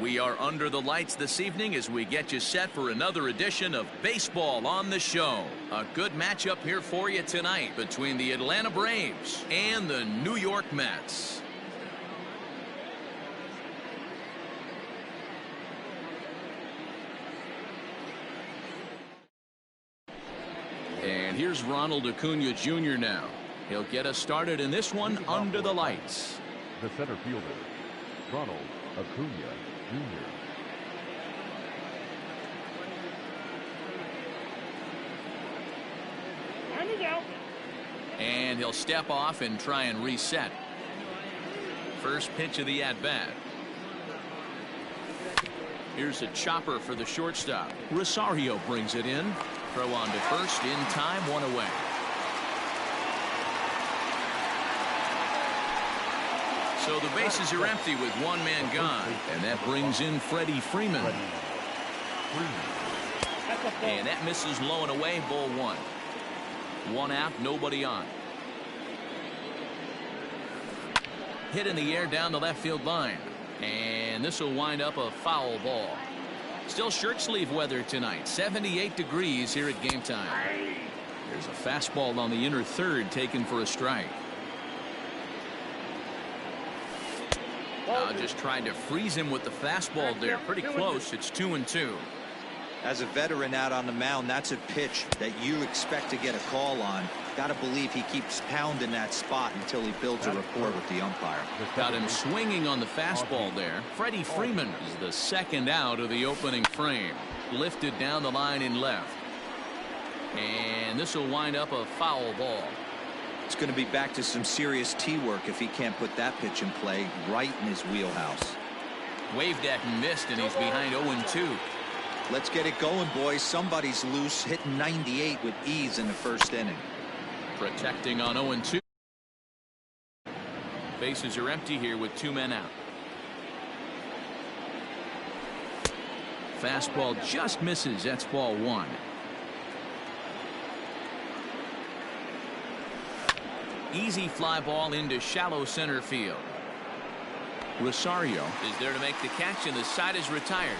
We are under the lights this evening as we get you set for another edition of Baseball on the Show. A good matchup here for you tonight between the Atlanta Braves and the New York Mets. And here's Ronald Acuna Jr. now. He'll get us started in this one under the lights. The center fielder, Ronald Acuna Jr. And he'll step off and try and reset. First pitch of the at-bat. Here's a chopper for the shortstop. Rosario brings it in. Throw on to first in time, one away. So the bases are empty with one man gone. And that brings in Freddie Freeman. And that misses low and away, ball one. One out, nobody on. Hit in the air down the left field line. And this will wind up a foul ball. Still shirt sleeve weather tonight. 78 degrees here at game time. There's a fastball on the inner third taken for a strike. Just trying to freeze him with the fastball there. Pretty close. It's 2-2. As a veteran out on the mound, that's a pitch that you expect to get a call on. Got to believe he keeps pounding that spot until he builds a rapport with the umpire. Got him swinging on the fastball there. Freddie Freeman is the second out of the opening frame. Lifted down the line in left. And this will wind up a foul ball. It's going to be back to some serious tee work if he can't put that pitch in play right in his wheelhouse. Waved at and missed, and he's behind 0-2. Let's get it going, boys. Somebody's loose, hitting 98 with ease in the first inning. Protecting on 0-2. Bases are empty here with two men out. Fastball just misses. That's ball one. Easy fly ball into shallow center field. Rosario is there to make the catch, and the side is retired.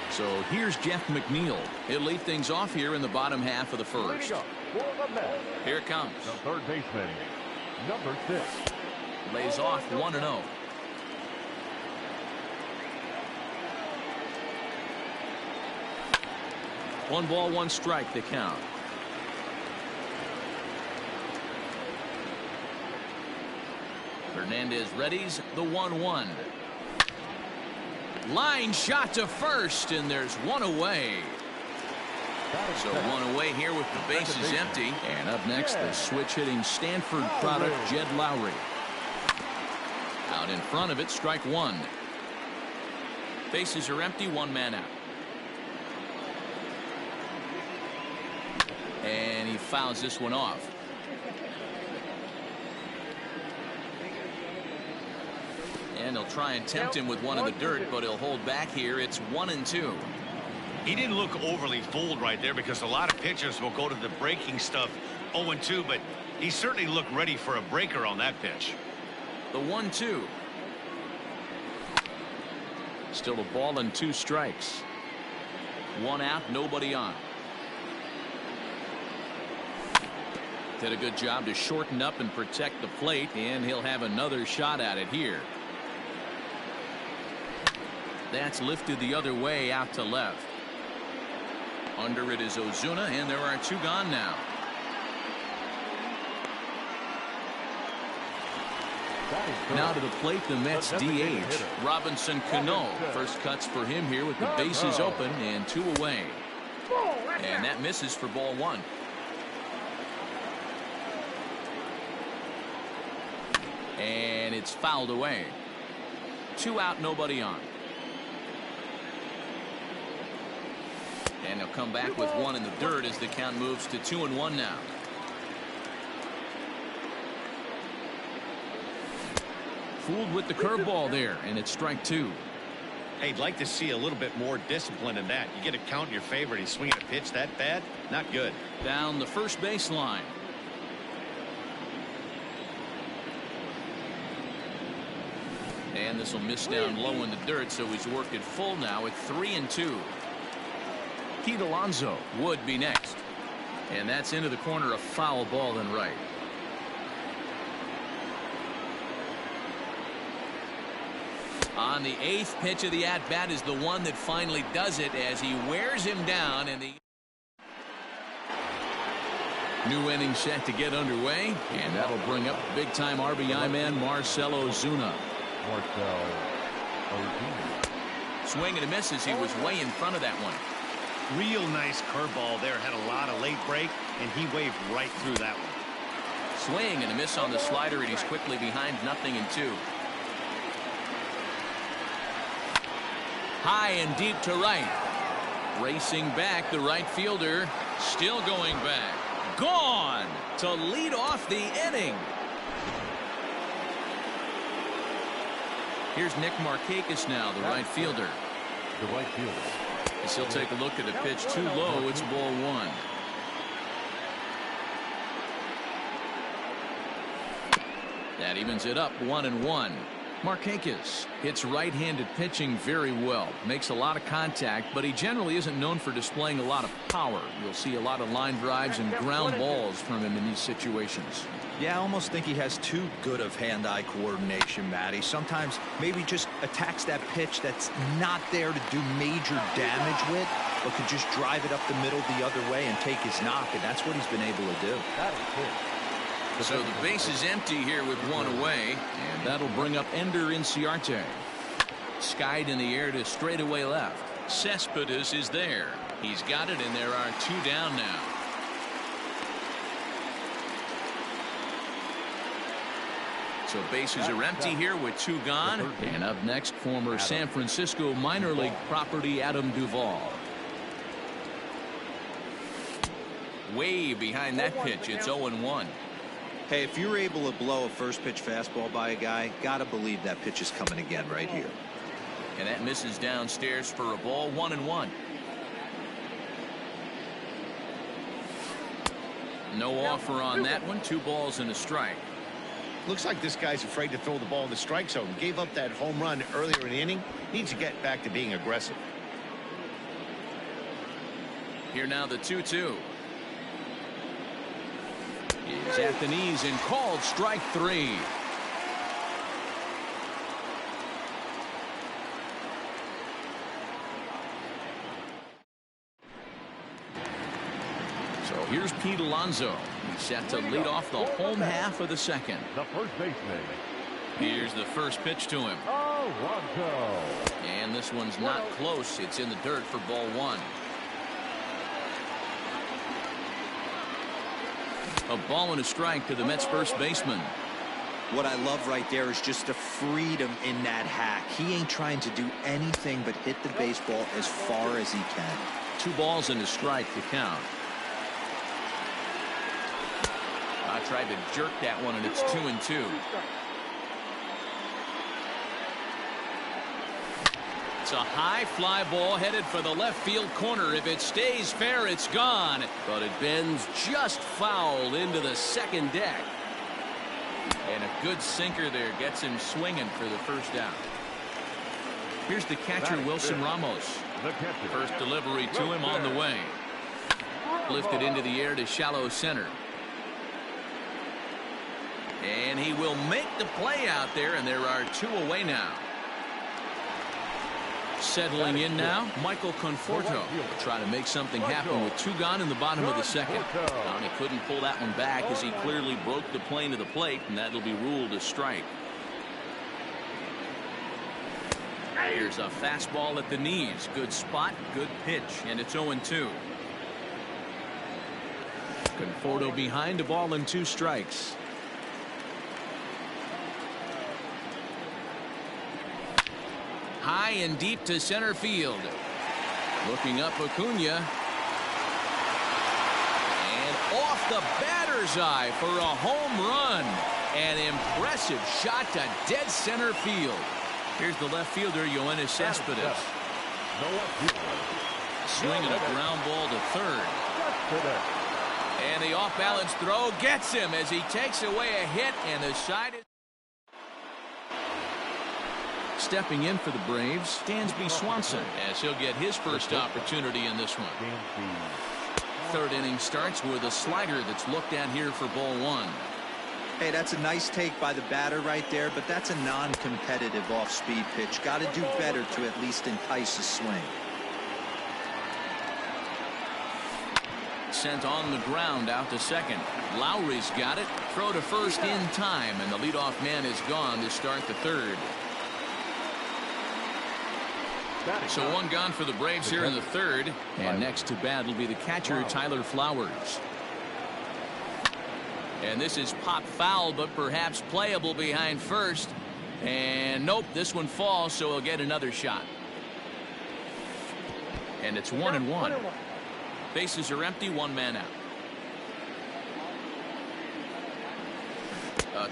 So here's Jeff McNeil. He'll lead things off here in the bottom half of the first. Here it comes. The third baseman, number 6. Lays off 1-0. One ball, one strike, the count. Hernandez readies the 1-1. Line shot to first, and there's one away. So one away here with the bases empty. And up next, the switch-hitting Stanford product, Jed Lowry. Out in front of it, strike one. Bases are empty, one man out. And he fouls this one off. And he'll try and tempt him with one in the dirt, but he'll hold back here. It's 1-2. He didn't look overly fooled right there, because a lot of pitchers will go to the breaking stuff 0-2, but he certainly looked ready for a breaker on that pitch. The 1-2. Still a ball and two strikes. One out, nobody on. Did a good job to shorten up and protect the plate, and he'll have another shot at it here. That's lifted the other way out to left. Under it is Ozuna, and there are two gone now. Now to the plate, the Mets DH, Robinson Cano. First cuts for him here with the bases open and two away. And that misses for ball one. And it's fouled away. Two out, nobody on. And he'll come back with one in the dirt as the count moves to 2-1 now. Fooled with the curveball there, and it's strike two. Hey, I'd like to see a little bit more discipline in that. You get a count in your favor, and he's swinging a pitch that bad? Not good. Down the first baseline. And this will miss down low in the dirt, so he's worked it full now at 3-2. Pete Alonso would be next. And that's into the corner, a foul ball and right. On the 8th pitch of the at-bat is the one that finally does it as he wears him down in the new inning set to get underway, and that'll bring up big-time RBI man Marcell Ozuna. Swing and a miss as he was way in front of that one. Real nice curveball there. Had a lot of late break, and he waved right through that one. Swing and a miss on the slider, and he's quickly behind 0-2. High and deep to right. Racing back, the right fielder. Still going back. Gone to lead off the inning. Here's Nick Markakis now, the right fielder. The right fielder. As he'll take a look at a pitch too low. It's ball 1. That evens it up 1-1. Markakis hits right-handed pitching very well. Makes a lot of contact, but he generally isn't known for displaying a lot of power. You'll see a lot of line drives and ground balls from him in these situations. Yeah, I almost think he has too good of hand-eye coordination, Matty. Sometimes maybe just attacks that pitch that's not there to do major damage with, but could just drive it up the middle the other way and take his knock, and that's what he's been able to do. That is good. So the base is empty here with 1 away, and that'll bring up Ender Inciarte. Skied in the air to straightaway left. Cespedes is there. He's got it, and there are 2 down now. So bases are empty here with 2 gone. And up next, former San Francisco minor league property Adam Duvall. Way behind that pitch. It's 0-1. Hey, if you're able to blow a first pitch fastball by a guy, gotta believe that pitch is coming again right here. And that misses downstairs for a ball. 1-1. No offer on that one. 2 balls and a strike. Looks like this guy's afraid to throw the ball in the strike zone. Gave up that home run earlier in the inning. Needs to get back to being aggressive. Here now the 2-2. Is at the knees and called strike 3. So here's Pete Alonso. He's set to lead off the home half of the second. The first baseman. Here's the first pitch to him. Alonso. And this one's not close. It's in the dirt for ball 1. A ball and a strike to the Mets first baseman. What I love right there is just the freedom in that hack. He ain't trying to do anything but hit the baseball as far as he can. 2 balls and a strike to count. I tried to jerk that one, and it's 2-2. It's a high fly ball headed for the left field corner. If it stays fair, it's gone. But it bends just foul into the second deck. And a good sinker there gets him swinging for the first out. Here's the catcher, Wilson Ramos. First delivery to him on the way. Lifted into the air to shallow center. And he will make the play out there, and there are 2 away now. Settling in now, Michael Conforto will try to make something happen with 2 gone in the bottom of the second. He couldn't pull that one back as he clearly broke the plane of the plate, and that'll be ruled a strike. Here's a fastball at the knees. Good spot, good pitch, and it's 0-2. Conforto behind, a ball and 2 strikes. High and deep to center field. Looking up Acuna. And off the batter's eye for a home run. An impressive shot to dead center field. Here's the left fielder, Yoenis Cespedes. Swinging a ground ball to third. And the off-balance throw gets him as he takes away a hit, and the side is... Stepping in for the Braves, Dansby Swanson, as he'll get his first opportunity in this one. Third inning starts with a slider that's looked at here for ball one. Hey, that's a nice take by the batter right there, but that's a non-competitive off-speed pitch. Got to do better to at least entice a swing. Sent on the ground out to second. Lowry's got it. Throw to first in time, and the leadoff man is gone to start the third. So one gone for the Braves here in the third. And next to bat will be the catcher, Tyler Flowers. And this is pop foul, but perhaps playable behind first. And nope, this one falls, so he'll get another shot. And it's 1-1. Bases are empty, one man out.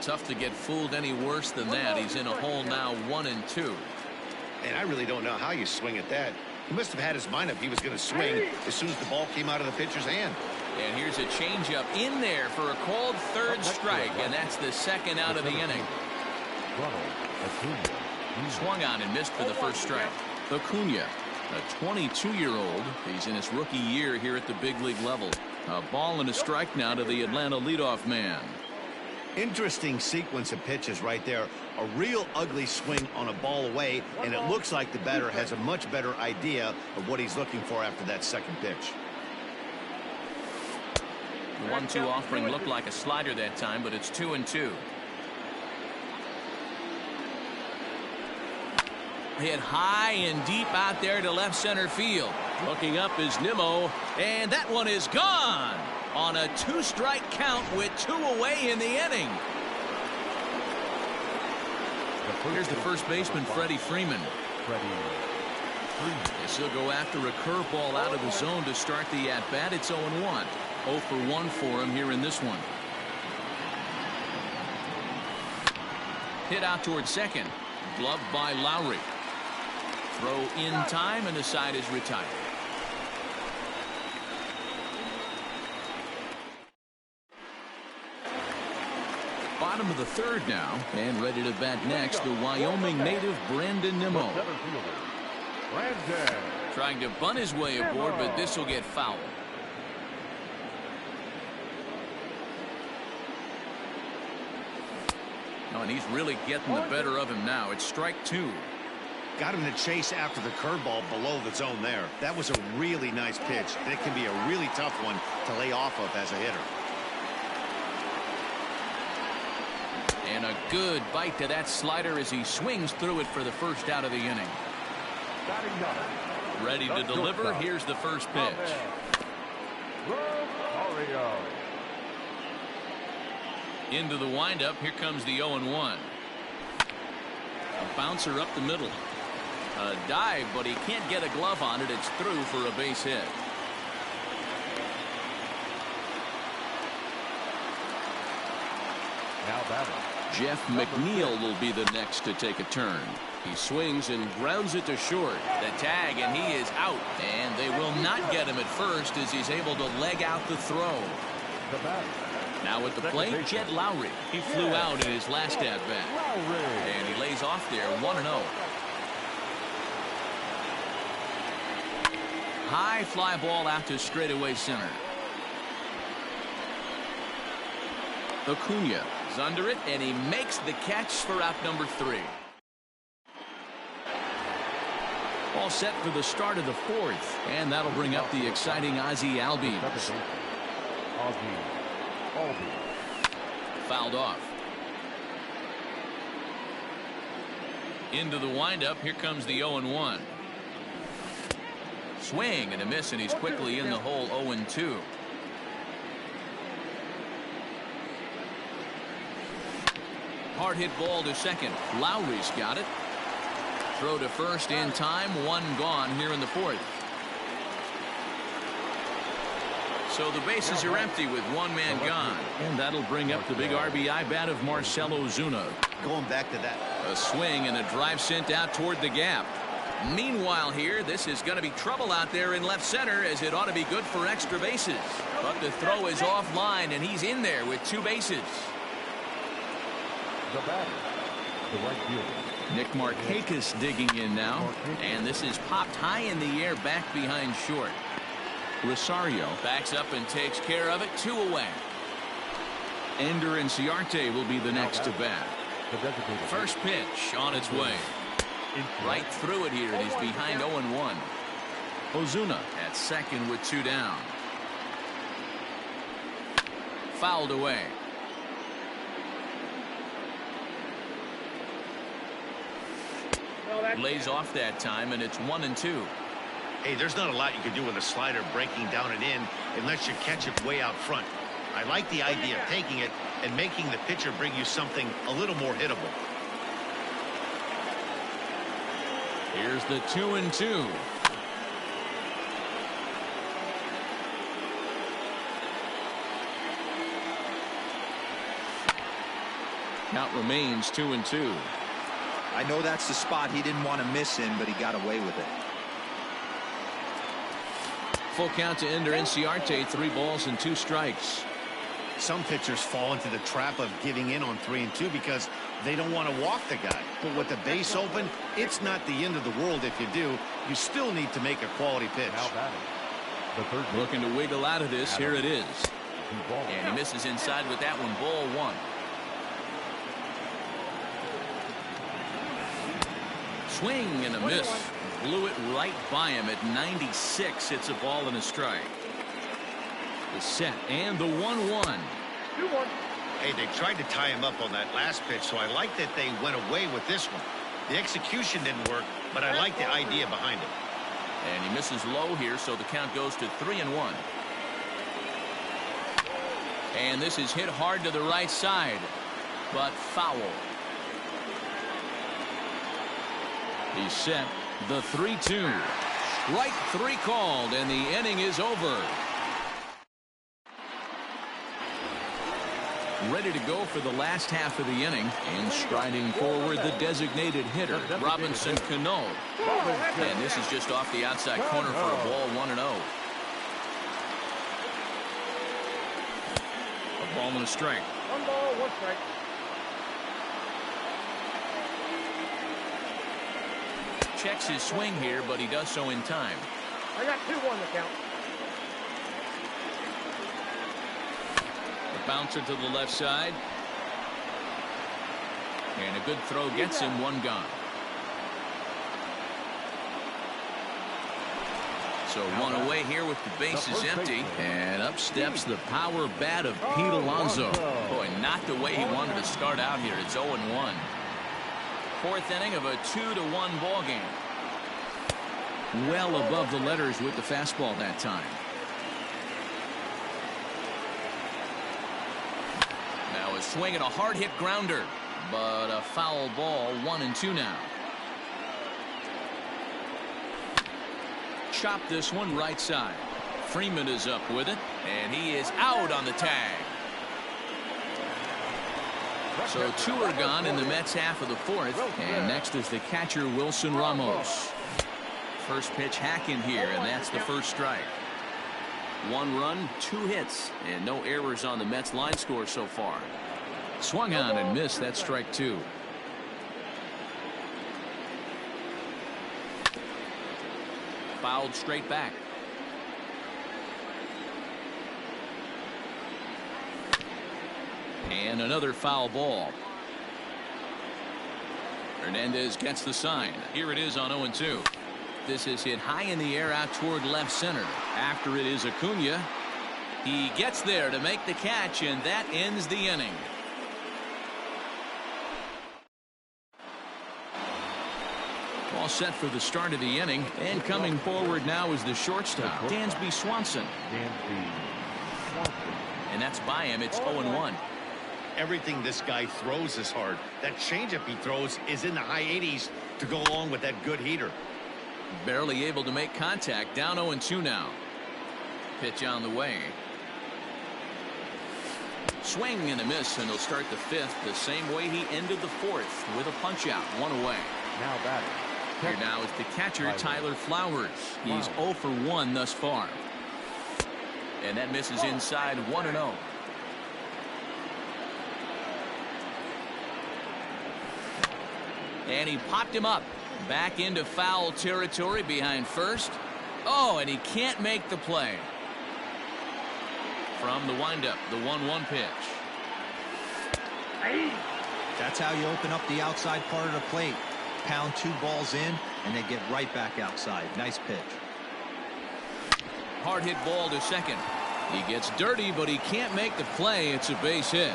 Tough to get fooled any worse than that. He's in a hole now, 1-2. And I really don't know how you swing at that. He must have had his mind up he was going to swing as soon as the ball came out of the pitcher's hand. And here's a changeup in there for a called third strike, and that's the second out of the inning. Swung on and missed for the first strike. Acuna, a 22-year-old. He's in his rookie year here at the big league level. A ball and a strike now to the Atlanta leadoff man. Interesting sequence of pitches right there. A real ugly swing on a ball away, and it looks like the batter has a much better idea of what he's looking for after that second pitch. The 1-2 offering looked like a slider that time, but it's 2-2. Hit high and deep out there to left center field. Looking up is Nimmo, and that one is gone on a two-strike count with two away in the inning. Here's the first baseman, Freddie Freeman. Yes, he'll go after a curveball out of the zone to start the at-bat. It's 0-1. 0 for 1 for him here in this one. Hit out towards second. Gloved by Lowry. Throw in time, and the side is retired. Bottom of the third now, and ready to bat next, the Wyoming native Brandon Nimmo. Trying to bunt his way aboard, but this will get fouled. Oh, and he's really getting the better of him now. It's strike two. Got him to chase after the curveball below the zone there. That was a really nice pitch, and it can be a really tough one to lay off of as a hitter. And a good bite to that slider as he swings through it for the first out of the inning. Ready to deliver. Here's the first pitch. Into the windup. Here comes the 0-1. A bouncer up the middle. A dive, but he can't get a glove on it. It's through for a base hit. Now batting. Jeff McNeil will be the next to take a turn. He swings and grounds it to short. The tag, and he is out. And they will not get him at first as he's able to leg out the throw. Now at the plate, Jed Lowry. He flew out in his last at-bat. And he lays off there, 1-0. High fly ball out to straightaway center. Acuna is under it, and he makes the catch for out number 3. All set for the start of the fourth, and that'll bring up the exciting Ozzie Albies. Fouled off. Into the windup. Here comes the 0-1. Swing and a miss, and he's quickly in the hole. 0-2. Hard hit ball to second. Lowry's got it. Throw to first in time. One gone here in the fourth. So the bases are empty with one man gone. And that'll bring up the big RBI bat of Marcell Ozuna. Going back to that. A swing and a drive sent out toward the gap. Meanwhile here, this is going to be trouble out there in left center, as it ought to be good for extra bases. But the throw is offline, and he's in there with 2 bases. The batter, the right fielder. Nick Markakis digging in now. And this is popped high in the air, back behind short. Rosario Backs up and takes care of it. 2 away. Ender Inciarte will be the next to bat. First pitch on its way. Right through it here. It is behind 0-1. Ozuna at second with 2 down. Fouled away. Lays off that time, and it's 1-2. Hey, there's not a lot you can do with a slider breaking down and in unless you catch it way out front. I like the idea of taking it and making the pitcher bring you something a little more hittable. Here's the 2-2. Count remains 2-2. I know that's the spot he didn't want to miss in, but he got away with it. Full count to Ender Inciarte. 3 balls and 2 strikes. Some pitchers fall into the trap of giving in on 3 and 2 because they don't want to walk the guy. But with the base open, it's not the end of the world if you do. You still need to make a quality pitch. Looking to wiggle out of this. Here it is. And he misses inside with that one. Ball 1. Swing and a miss. Blew it right by him at 96. It's a ball and a strike. The set and the 1-1. Hey, they tried to tie him up on that last pitch, so I like that they went away with this one. The execution didn't work, but I like the idea behind it. And he misses low here, so the count goes to 3-1. And this is hit hard to the right side, but foul. He's set. The 3-2. Strike 3 called, and the inning is over. Ready to go for the last half of the inning, and striding forward the designated hitter, Robinson Cano. And this is just off the outside corner for a ball. 1-0. A ball and a strike. 1 ball, 1 strike. Checks his swing here, but he does so in time. I got 2-1 the count. The bouncer to the left side. And a good throw gets him 1 gone. So 1 away here with the bases empty. And up steps the power bat of Pete Alonso. Boy, not the way he wanted to start out here. It's 0-1. 4th inning of a 2-1 ball game. Well above the letters with the fastball that time. Now a swing and a hard hit grounder, but a foul ball. 1-2 now. Chop this one right side. Freeman is up with it, and he is out on the tag. So 2 are gone in the Mets half of the 4th, and next is the catcher Wilson Ramos. First pitch hack in here, and that's the first strike. 1 run, 2 hits, and no errors on the Mets line score so far. Swung on and missed. That's strike 2. Fouled straight back. And another foul ball. Hernandez gets the sign. Here it is on 0-2. This is hit high in the air out toward left center. After it is Acuna. He gets there to make the catch, and that ends the inning. All set for the start of the inning, and coming forward now is the shortstop, Dansby Swanson. And that's by him. It's 0-1. Everything this guy throws is hard. That changeup he throws is in the high 80s to go along with that good heater. Barely able to make contact. Down 0-2 now. Pitch on the way. Swing and a miss, and he'll start the 5th the same way he ended the 4th with a punch out. 1 away. Now batting. Here now is the catcher Tyler Flowers. He's 0 for 1 thus far. And that misses inside. 1-0. And he popped him up. Back into foul territory behind first. Oh, and he can't make the play. From the windup, the 1-1 pitch. That's how you open up the outside part of the plate. Pound 2 balls in, and then get right back outside. Nice pitch. Hard hit ball to second. He gets dirty, but he can't make the play. It's a base hit.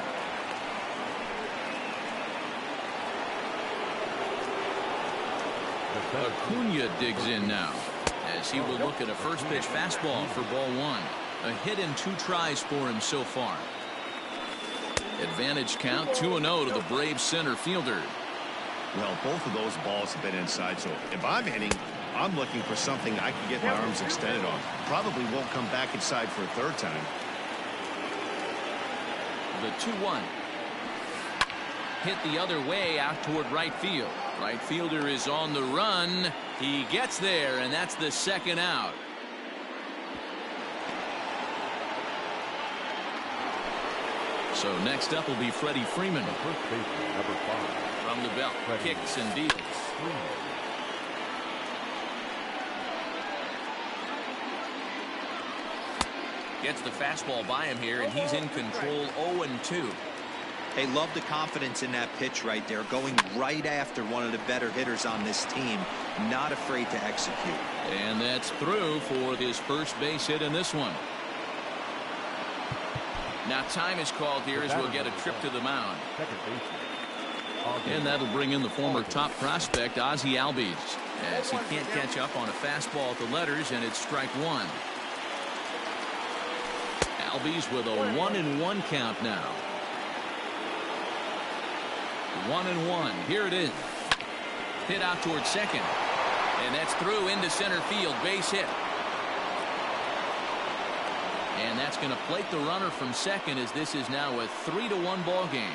Acuna digs in now as he will look at a first pitch fastball for ball 1. A hit in 2 tries for him so far. Advantage count 2-0 to the Braves center fielder. Well, both of those balls have been inside, so if I'm hitting, I'm looking for something I can get my arms extended on. Probably won't come back inside for a third time. The 2-1. Hit the other way out toward right field. Right fielder is on the run. He gets there, and that's the second out. So next up will be Freddie Freeman. First baseman, number 5. From the belt, kicks and deals. Gets the fastball by him here, and he's in control. 0-2. Hey, love the confidence in that pitch right there. Going right after one of the better hitters on this team. Not afraid to execute. And that's through for his first base hit in this one. Now time is called here as we'll get a trip to the mound. Second baseman. And that'll bring in the former top prospect, Ozzie Albies, as he can't catch up on a fastball at the letters, and it's strike 1. Albies with a 1-1 count now. 1-1. Here it is. Hit out towards second. And that's through into center field. Base hit. And that's going to plate the runner from second, as this is now a 3-1 ball game.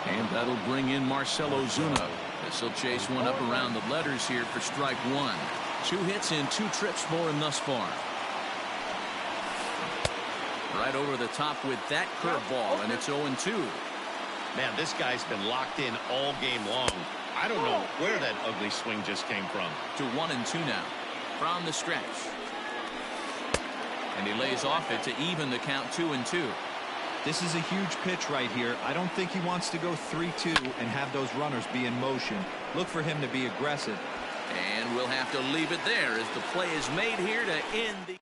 And that'll bring in Marcell Ozuna as he'll chase one up around the letters here for strike 1. 2 hits in 2 trips for him thus far. Right over the top with that curveball, and it's 0-2. Man, this guy's been locked in all game long. I don't know where that ugly swing just came from. To 1-2 now from the stretch. And he lays off it to even the count 2-2. This is a huge pitch right here. I don't think he wants to go 3-2 and have those runners be in motion. Look for him to be aggressive. And we'll have to leave it there as the play is made here to end the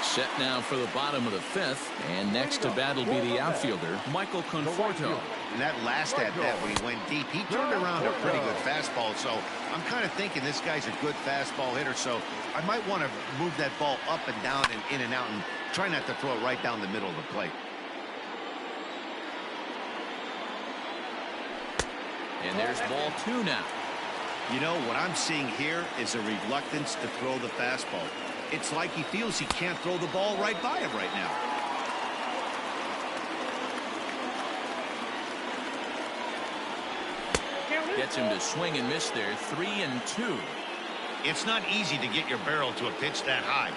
set now for the bottom of the 5th, and next to bat will be the outfielder Michael Conforto. And that last at bat when he went deep, he turned around a pretty good fastball. So I'm kind of thinking this guy's a good fastball hitter, so I might want to move that ball up and down and in and out and try not to throw it right down the middle of the plate. And there's ball 2 now. You know, what I'm seeing here is a reluctance to throw the fastball. It's like he feels he can't throw the ball right by him right now. Gets him to swing and miss there. 3-2. It's not easy to get your barrel to a pitch that high.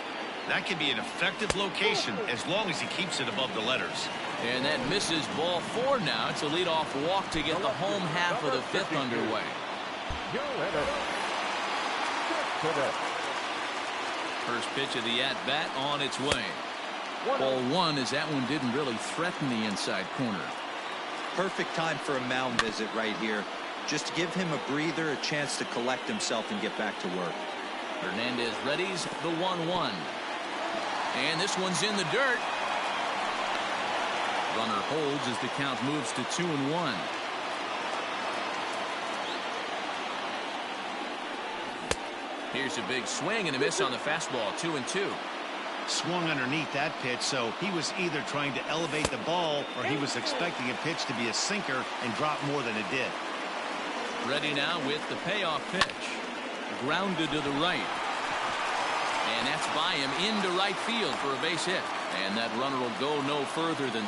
That can be an effective location as long as he keeps it above the letters. And that misses ball 4 now. It's a leadoff walk to get the home half of the 5th underway. First pitch of the at-bat on its way. Ball 1, as that one didn't really threaten the inside corner. Perfect time for a mound visit right here. Just to give him a breather, a chance to collect himself and get back to work. Hernandez readies the 1-1. And this one's in the dirt. Runner holds as the count moves to 2-1. Here's a big swing and a miss on the fastball. 2-2. Swung underneath that pitch, so he was either trying to elevate the ball or he was expecting a pitch to be a sinker and drop more than it did. Ready now with the payoff pitch. Grounded to the right. And that's by him into right field for a base hit. And that runner will go no further than...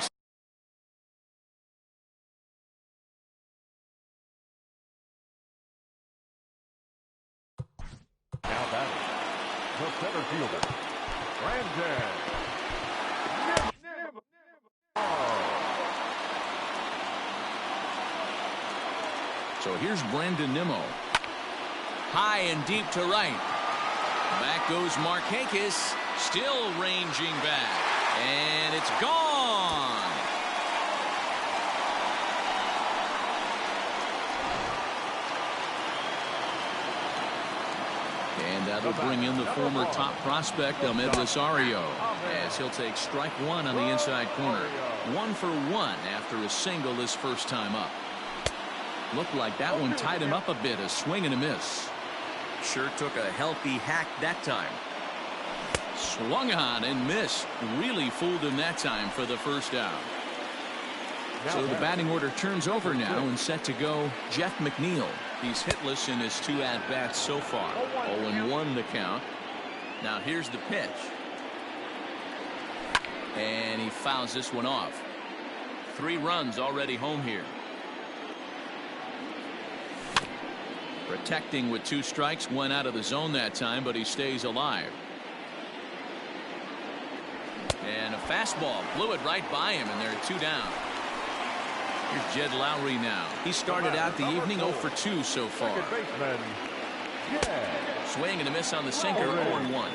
Now batting, the center fielder, Brandon. So here's Brandon Nimmo. High and deep to right. Back goes Markakis. Still ranging back. And it's gone. And that'll bring in the former top prospect, Ahmed Rosario, as he'll take strike one on the inside corner. 1 for 1 after a single his first time up. Looked like that one tied him up a bit. A swing and a miss. Sure took a healthy hack that time. Swung on and missed. Really fooled him that time for the first out. So the batting order turns over now and set to go Jeff McNeil. He's hitless in his 2 at-bats so far. 0-1 the count. Now here's the pitch. And he fouls this one off. 3 runs already home here. Protecting with 2 strikes. Went out of the zone that time, but he stays alive. And a fastball blew it right by him, and there are 2 down. Here's Jed Lowry now. He started out the evening 0 for 2 so far. Swing and a miss on the sinker. 0-1.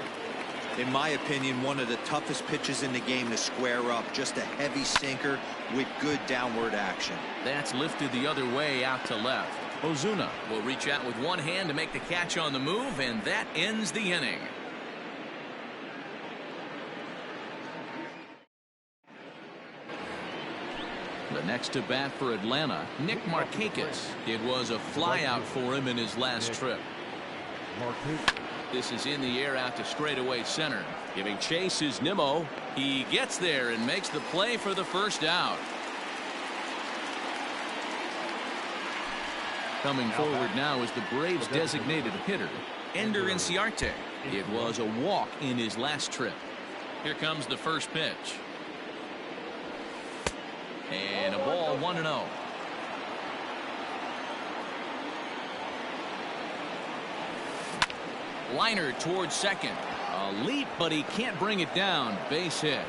In my opinion, one of the toughest pitches in the game to square up. Just a heavy sinker with good downward action. That's lifted the other way out to left. Ozuna will reach out with one hand to make the catch on the move, and that ends the inning. The next to bat for Atlanta, Nick Markakis. It was a flyout for him in his last trip. This is in the air out to straightaway center. Giving chase is Nimmo. He gets there and makes the play for the first out. Coming forward now is the Braves' designated hitter, Ender Inciarte. It was a walk in his last trip. Here comes the first pitch. And a ball 1-0. Liner towards second. A leap, but he can't bring it down. Base hit.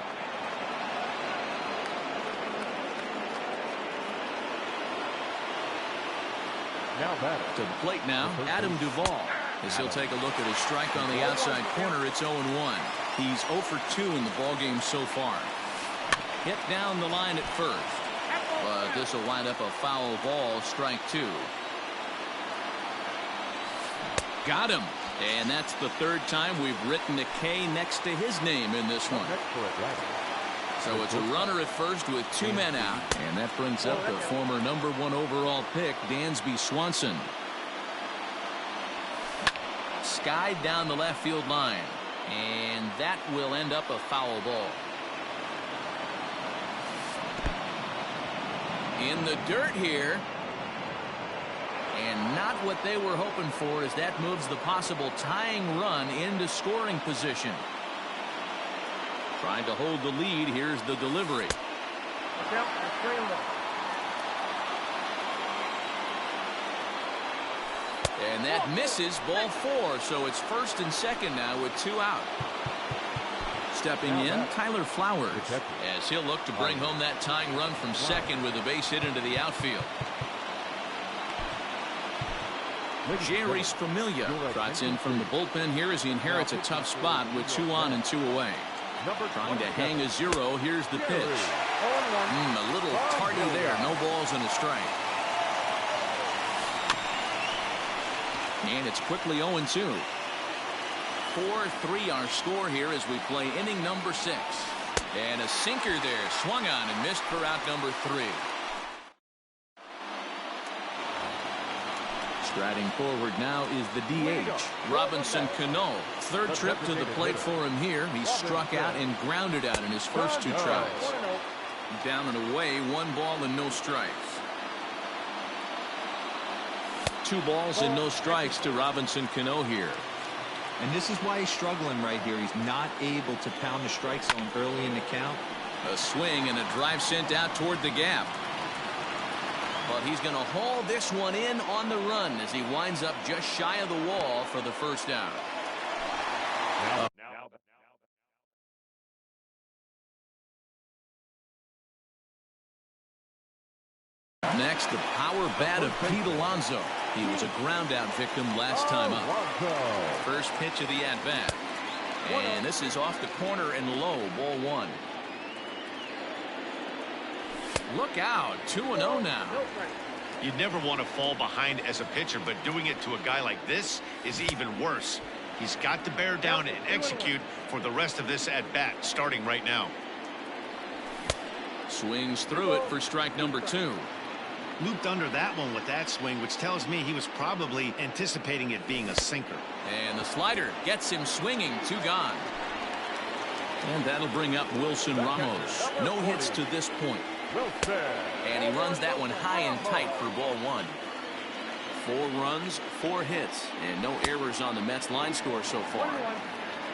Now batter. To the plate now, Adam Duvall. As he'll take a look at his strike on the outside corner, it's 0-1. He's 0 for 2 in the ballgame so far. Hit down the line at first. But this will wind up a foul ball, strike 2. Got him. And that's the 3rd time we've written a K next to his name in this one. So it's a runner at first with 2 men out. And that brings up the former #1 overall pick, Dansby Swanson. Skied down the left field line. And that will end up a foul ball. In the dirt here. And not what they were hoping for, as that moves the possible tying run into scoring position. Trying to hold the lead. Here's the delivery. And that misses, ball 4. So it's 1st and 2nd now with 2 out. Stepping in, Tyler Flowers, as he'll look to bring home that tying run from second with a base hit into the outfield. Jerry Familia trots in from the bullpen here as he inherits a tough spot with 2 on and 2 away. Trying to hang a 0. Here's the pitch. A little tardy there. No balls and a strike. And it's quickly 0-2. 4-3 our score here as we play inning number 6. And a sinker there. Swung on and missed for out number 3. Striding forward now is the DH, Robinson Cano. 3rd trip to the plate for him here. He struck out and grounded out in his first 2 tries. Down and away, 1 ball and no strikes. 2 balls and no strikes to Robinson Cano here. And this is why he's struggling right here. He's not able to pound the strike zone early in the count. A swing and a drive sent out toward the gap. But he's going to haul this one in on the run as he winds up just shy of the wall for the first out. next, the power bat of Pete Alonso. He was a ground out victim last time up. First pitch of the at-bat. And this is off the corner and low, ball one. Look out, 2-0 now. You'd never want to fall behind as a pitcher, but doing it to a guy like this is even worse. He's got to bear down and execute for the rest of this at-bat, starting right now. Swings through it for strike number 2. Looped under that one with that swing, which tells me he was probably anticipating it being a sinker. And the slider gets him swinging, 2 gone. And that'll bring up Wilson Ramos. No hits to this point. And he runs that one high and tight for ball 1. 4 runs, 4 hits, and no errors on the Mets line score so far.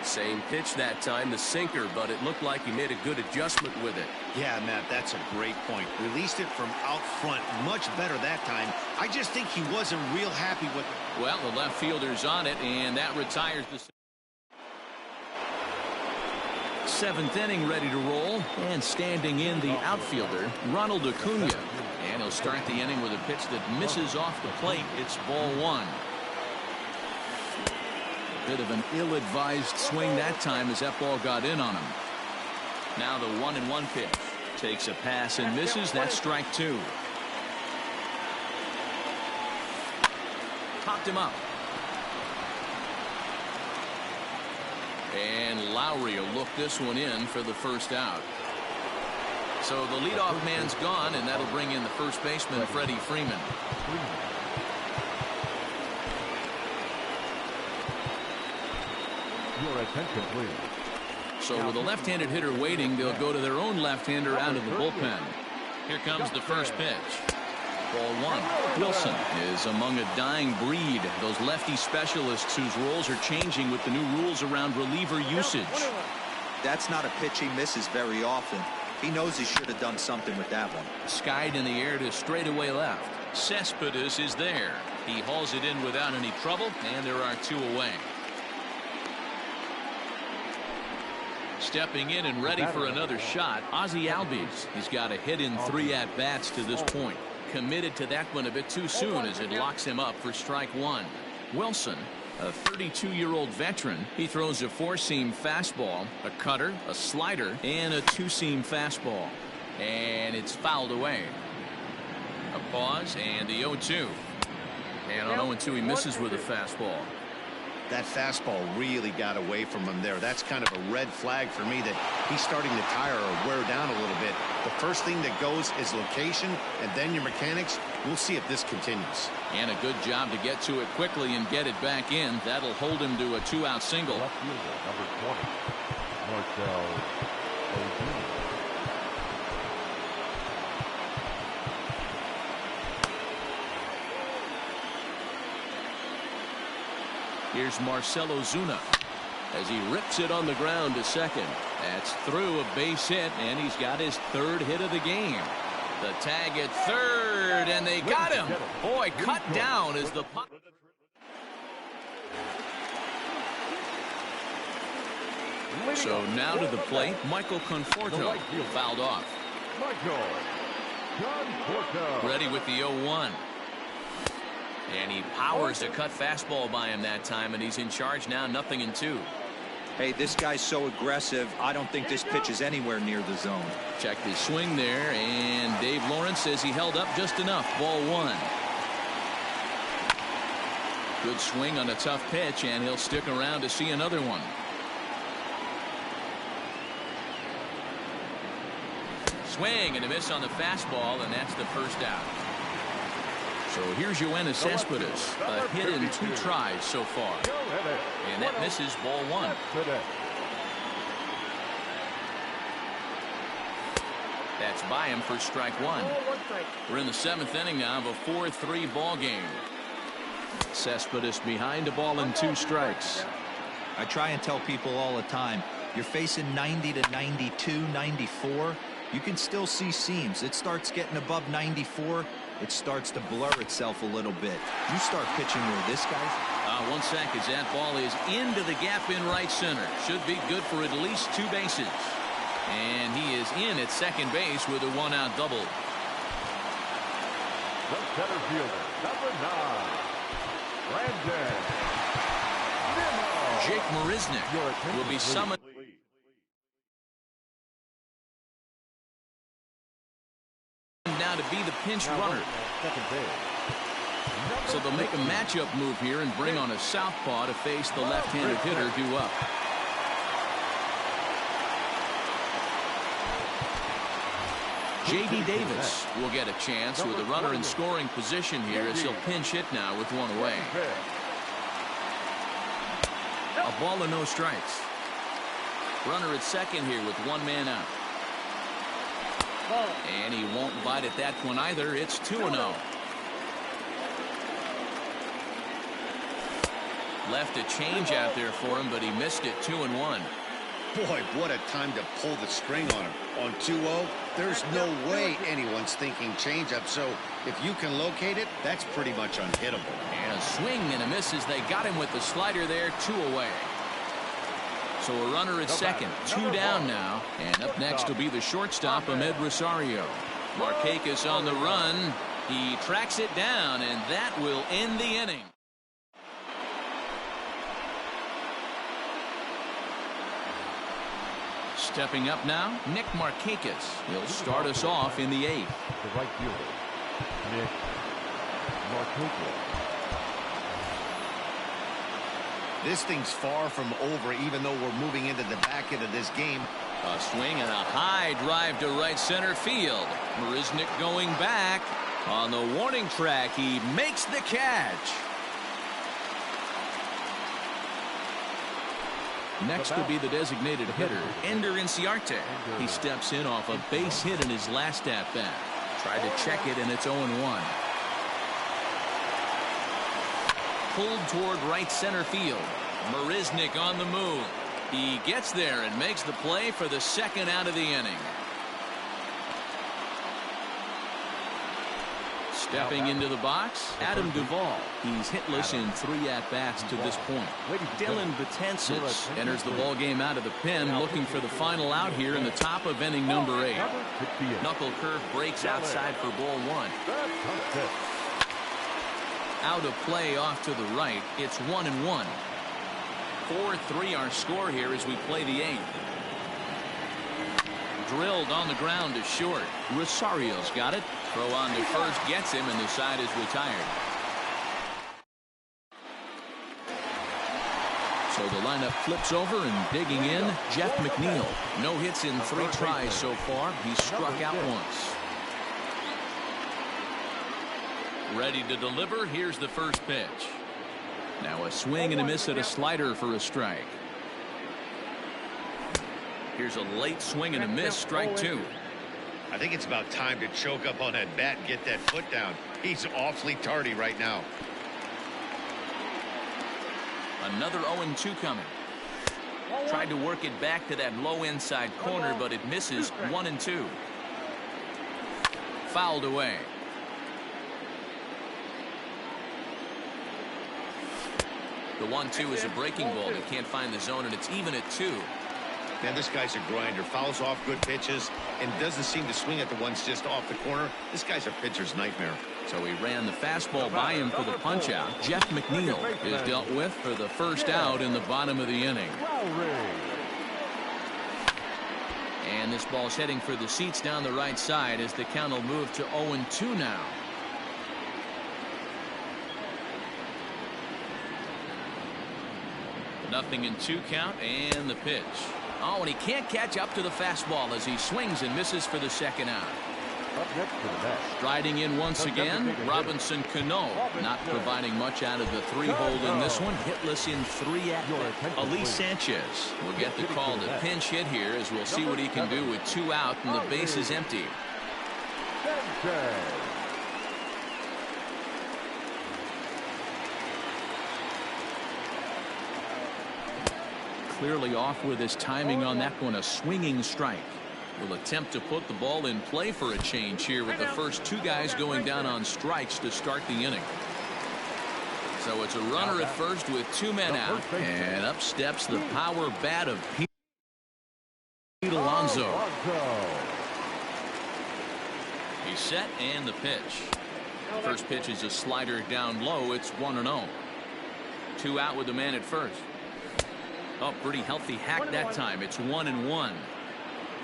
Same pitch that time, the sinker, but it looked like he made a good adjustment with it. Yeah, Matt, that's a great point. Released it from out front much better that time. I just think he wasn't real happy with it. Well, the left fielder's on it, and that retires the 7th inning, ready to roll, and standing in the outfielder, Ronald Acuna. And he'll start the inning with a pitch that misses off the plate. It's ball 1. Bit of an ill-advised swing that time as that ball got in on him. Now the 1-1 pitch. Takes a pass and misses. That's strike 2. Popped him up. And Lowry will look this one in for the first out. So the leadoff man's gone, and that'll bring in the first baseman, Freddie Freeman. Your attention, please. So with a left-handed hitter waiting, they'll go to their own left-hander out of the bullpen. Here comes the first pitch. Ball 1. Wilson is among a dying breed. Those lefty specialists whose roles are changing with the new rules around reliever usage. That's not a pitch he misses very often. He knows he should have done something with that one. Skied in the air to straightaway left. Cespedes is there. He hauls it in without any trouble, and there are 2 away. Stepping in and ready for another shot, Ozzie Albies. He's got a hit in 3 at-bats to this point. Committed to that one a bit too soon as it locks him up for strike 1. Wilson, a 32-year-old veteran. He throws a 4-seam fastball, a cutter, a slider, and a 2-seam fastball. And it's fouled away. A pause and the 0-2. And on 0-2 he misses with a fastball. That fastball really got away from him there. That's kind of a red flag for me that he's starting to tire or wear down a little bit. The first thing that goes is location, and then your mechanics. We'll see if this continues. And a good job to get to it quickly and get it back in. That'll hold him to a 2-out single. Left fielder, number 20, Marcel Ozuna. Here's Marcell Ozuna as he rips it on the ground to second. That's through, a base hit, and he's got his 3rd hit of the game. The tag at 3rd, and they got him. Boy, cut down as the puck. So now to the plate, Michael Conforto, fouled off. Ready with the 0-1. And he powers a cut fastball by him that time, and he's in charge now, 0-2. Hey, this guy's so aggressive, I don't think this pitch is anywhere near the zone. Check his swing there, and Dave Lawrence says he held up just enough. Ball 1. Good swing on a tough pitch, and he'll stick around to see another one. Swing and a miss on the fastball, and that's the first out. So here's Yoenis Cespedes, a hit in 2 tries so far. And that misses ball 1. That's by him for strike 1. We're in the 7th inning now of a 4-3 ball game. Cespedes behind, a ball and 2 strikes. I try and tell people all the time, you're facing 90 to 92, 94. You can still see seams. It starts getting above 94. It starts to blur itself a little bit. You start pitching where this guy's. 1 sec as that ball is into the gap in right center. Should be good for at least 2 bases. And he is in at second base with a 1-out double. The center fielder, number 9, Brandon Nimmo. Jake Marisnick will be summoned now to be the pinch runner. So they'll make a matchup move here and bring on a southpaw to face the left-handed hitter due up. J.D. Davis will get a chance with a runner in scoring position here as he'll pinch hit now with one away. A ball and no strikes. Runner at second here with one man out. And he won't bite at that one either. It's 2-0. Left a change out there for him, but he missed it. 2-1. Boy, what a time to pull the string on him. On 2-0, there's no way anyone's thinking changeup. So if you can locate it, that's pretty much unhittable. And a swing and a miss as they got him with the slider there. 2 away. So a runner at second. 2 down now. And up next will be the shortstop, Ahmed Rosario. Markakis on the run. He tracks it down, and that will end the inning. Stepping up now, Nick Markakis. He'll start us off in the 8th. The right fielder, Nick Markakis. This thing's far from over, even though we're moving into the back end of this game. A swing and a high drive to right center field. Marisnick going back. On the warning track, he makes the catch. Next will be the designated hitter, Ender Inciarte. He steps in off a base hit in his last at-bat. Tried to check it, and it's 0-1. Pulled toward right center field. Marisnick on the move. He gets there and makes the play for the second out of the inning. Stepping into the box, Adam Duvall. He's hitless in 3 at-bats to this point. Dylan Betances enters the ball game out of the pen, looking for the final out here in the top of inning number 8. Knuckle curve breaks outside for ball 1. Out of play off to the right. It's 1-1. 4-3 our score here as we play the 8th. Drilled on the ground to short. Rosario's got it. Throw on to first gets him, and the side is retired. So the lineup flips over, and digging in, Jeff McNeil. No hits in 3 tries so far. He's struck out once. Ready to deliver. Here's the first pitch. Now a swing and a miss at a slider for a strike. Here's a late swing and a miss, strike 2. I think it's about time to choke up on that bat and get that foot down. He's awfully tardy right now. Another 0-2 coming. Tried to work it back to that low inside corner, but it misses. 1-2. Fouled away. The 1-2 is a breaking ball. They can't find the zone, and it's even at 2. Man, this guy's a grinder. Fouls off good pitches and doesn't seem to swing at the ones just off the corner. This guy's a pitcher's nightmare. So he ran the fastball by him for the punch-out. Jeff McNeil is dealt with for the first out in the bottom of the inning. And this ball's heading for the seats down the right side as the count will move to 0-2 now. Nothing in 2 count, and the pitch. Oh, and he can't catch up to the fastball as he swings and misses for the second out. Up next to the bat. Striding in once again, Robinson Cano. Not providing much out of the 3-hole in this one. Hitless in 3 at-bats. Elise Sanchez will get the call to pinch hit here as we'll see what he can do with 2 out and the base is empty. Clearly off with his timing on that one. A swinging strike. Will attempt to put the ball in play for a change here with the first 2 guys going down on strikes to start the inning. So it's a runner at first with 2 men out, and up steps the power bat of Pete Alonso. He's set, and the pitch. First pitch is a slider down low. It's 1-0. 2 out with the man at first. Oh, pretty healthy hack that time. It's 1-1.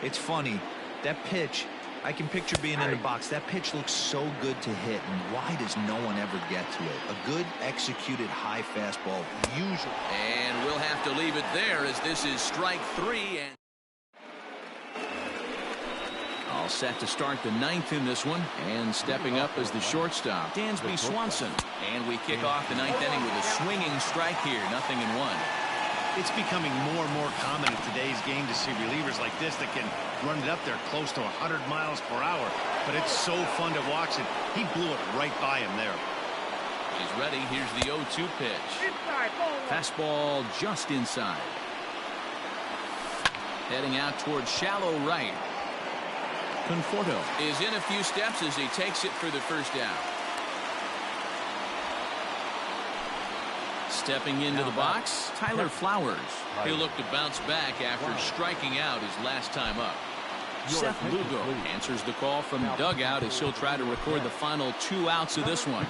It's funny. That pitch, I can picture being in the box. That pitch looks so good to hit, and why does no one ever get to it? A good executed high fastball, usually. And we'll have to leave it there as this is strike 3. And all set to start the 9th in this one. And stepping up as the shortstop, Dansby Swanson. And we kick off the 9th inning with a swinging strike here. 0-1. It's becoming more and more common in today's game to see relievers like this that can run it up there close to 100 miles per hour. But it's so fun to watch it. He blew it right by him there. He's ready. Here's the 0-2 pitch. Inside, ball one. Fastball just inside. Heading out towards shallow right. Conforto is in a few steps as he takes it for the first out. Stepping into the box, Tyler Flowers. He'll look to bounce back after striking out his last time up. Seth Lugo answers the call from dugout as he'll try to record the final 2 outs of this one.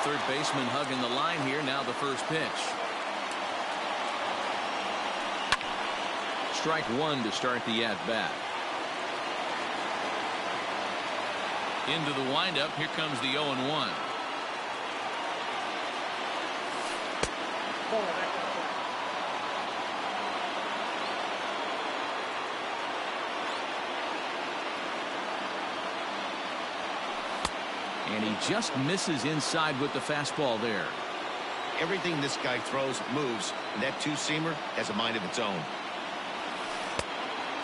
Third baseman hugging the line here. Now the first pitch. Strike 1 to start the at-bat. Into the windup. Here comes the 0-1. And he just misses inside with the fastball there. Everything this guy throws moves, and that two-seamer has a mind of its own.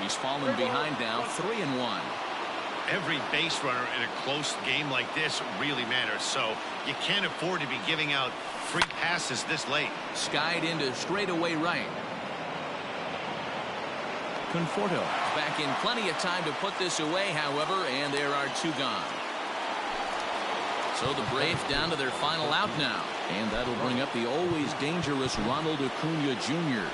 He's fallen behind now, 3-1. Every base runner in a close game like this really matters, so you can't afford to be giving out free passes this late. Skied into straightaway right. Conforto back in plenty of time to put this away, however, and there are 2 gone. So the Braves down to their final out now, and that'll bring up the always dangerous Ronald Acuna Jr.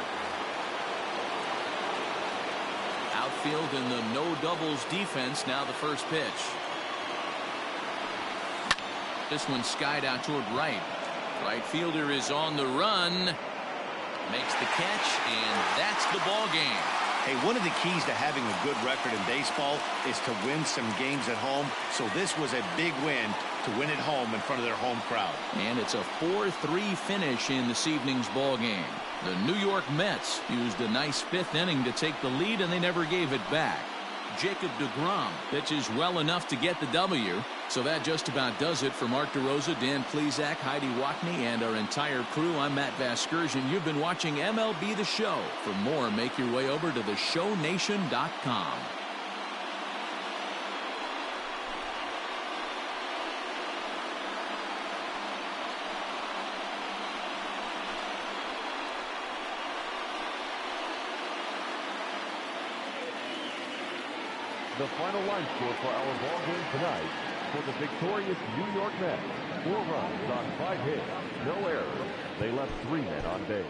Outfield in the no doubles defense. Now the first pitch. This one skied out toward right. Right fielder is on the run. Makes the catch, and that's the ball game. Hey, one of the keys to having a good record in baseball is to win some games at home. So this was a big win to win at home in front of their home crowd. And it's a 4-3 finish in this evening's ball game. The New York Mets used a nice 5th inning to take the lead, and they never gave it back. Jacob deGrom pitches well enough to get the W. So that just about does it for Mark DeRosa, Dan Plesac, Heidi Watney, and our entire crew. I'm Matt Vasgersian. You've been watching MLB The Show. For more, make your way over to theshownation.com. The final line score for our ball game tonight: for the victorious New York Mets, 4 runs on 5 hits, no errors. They left 3 men on base.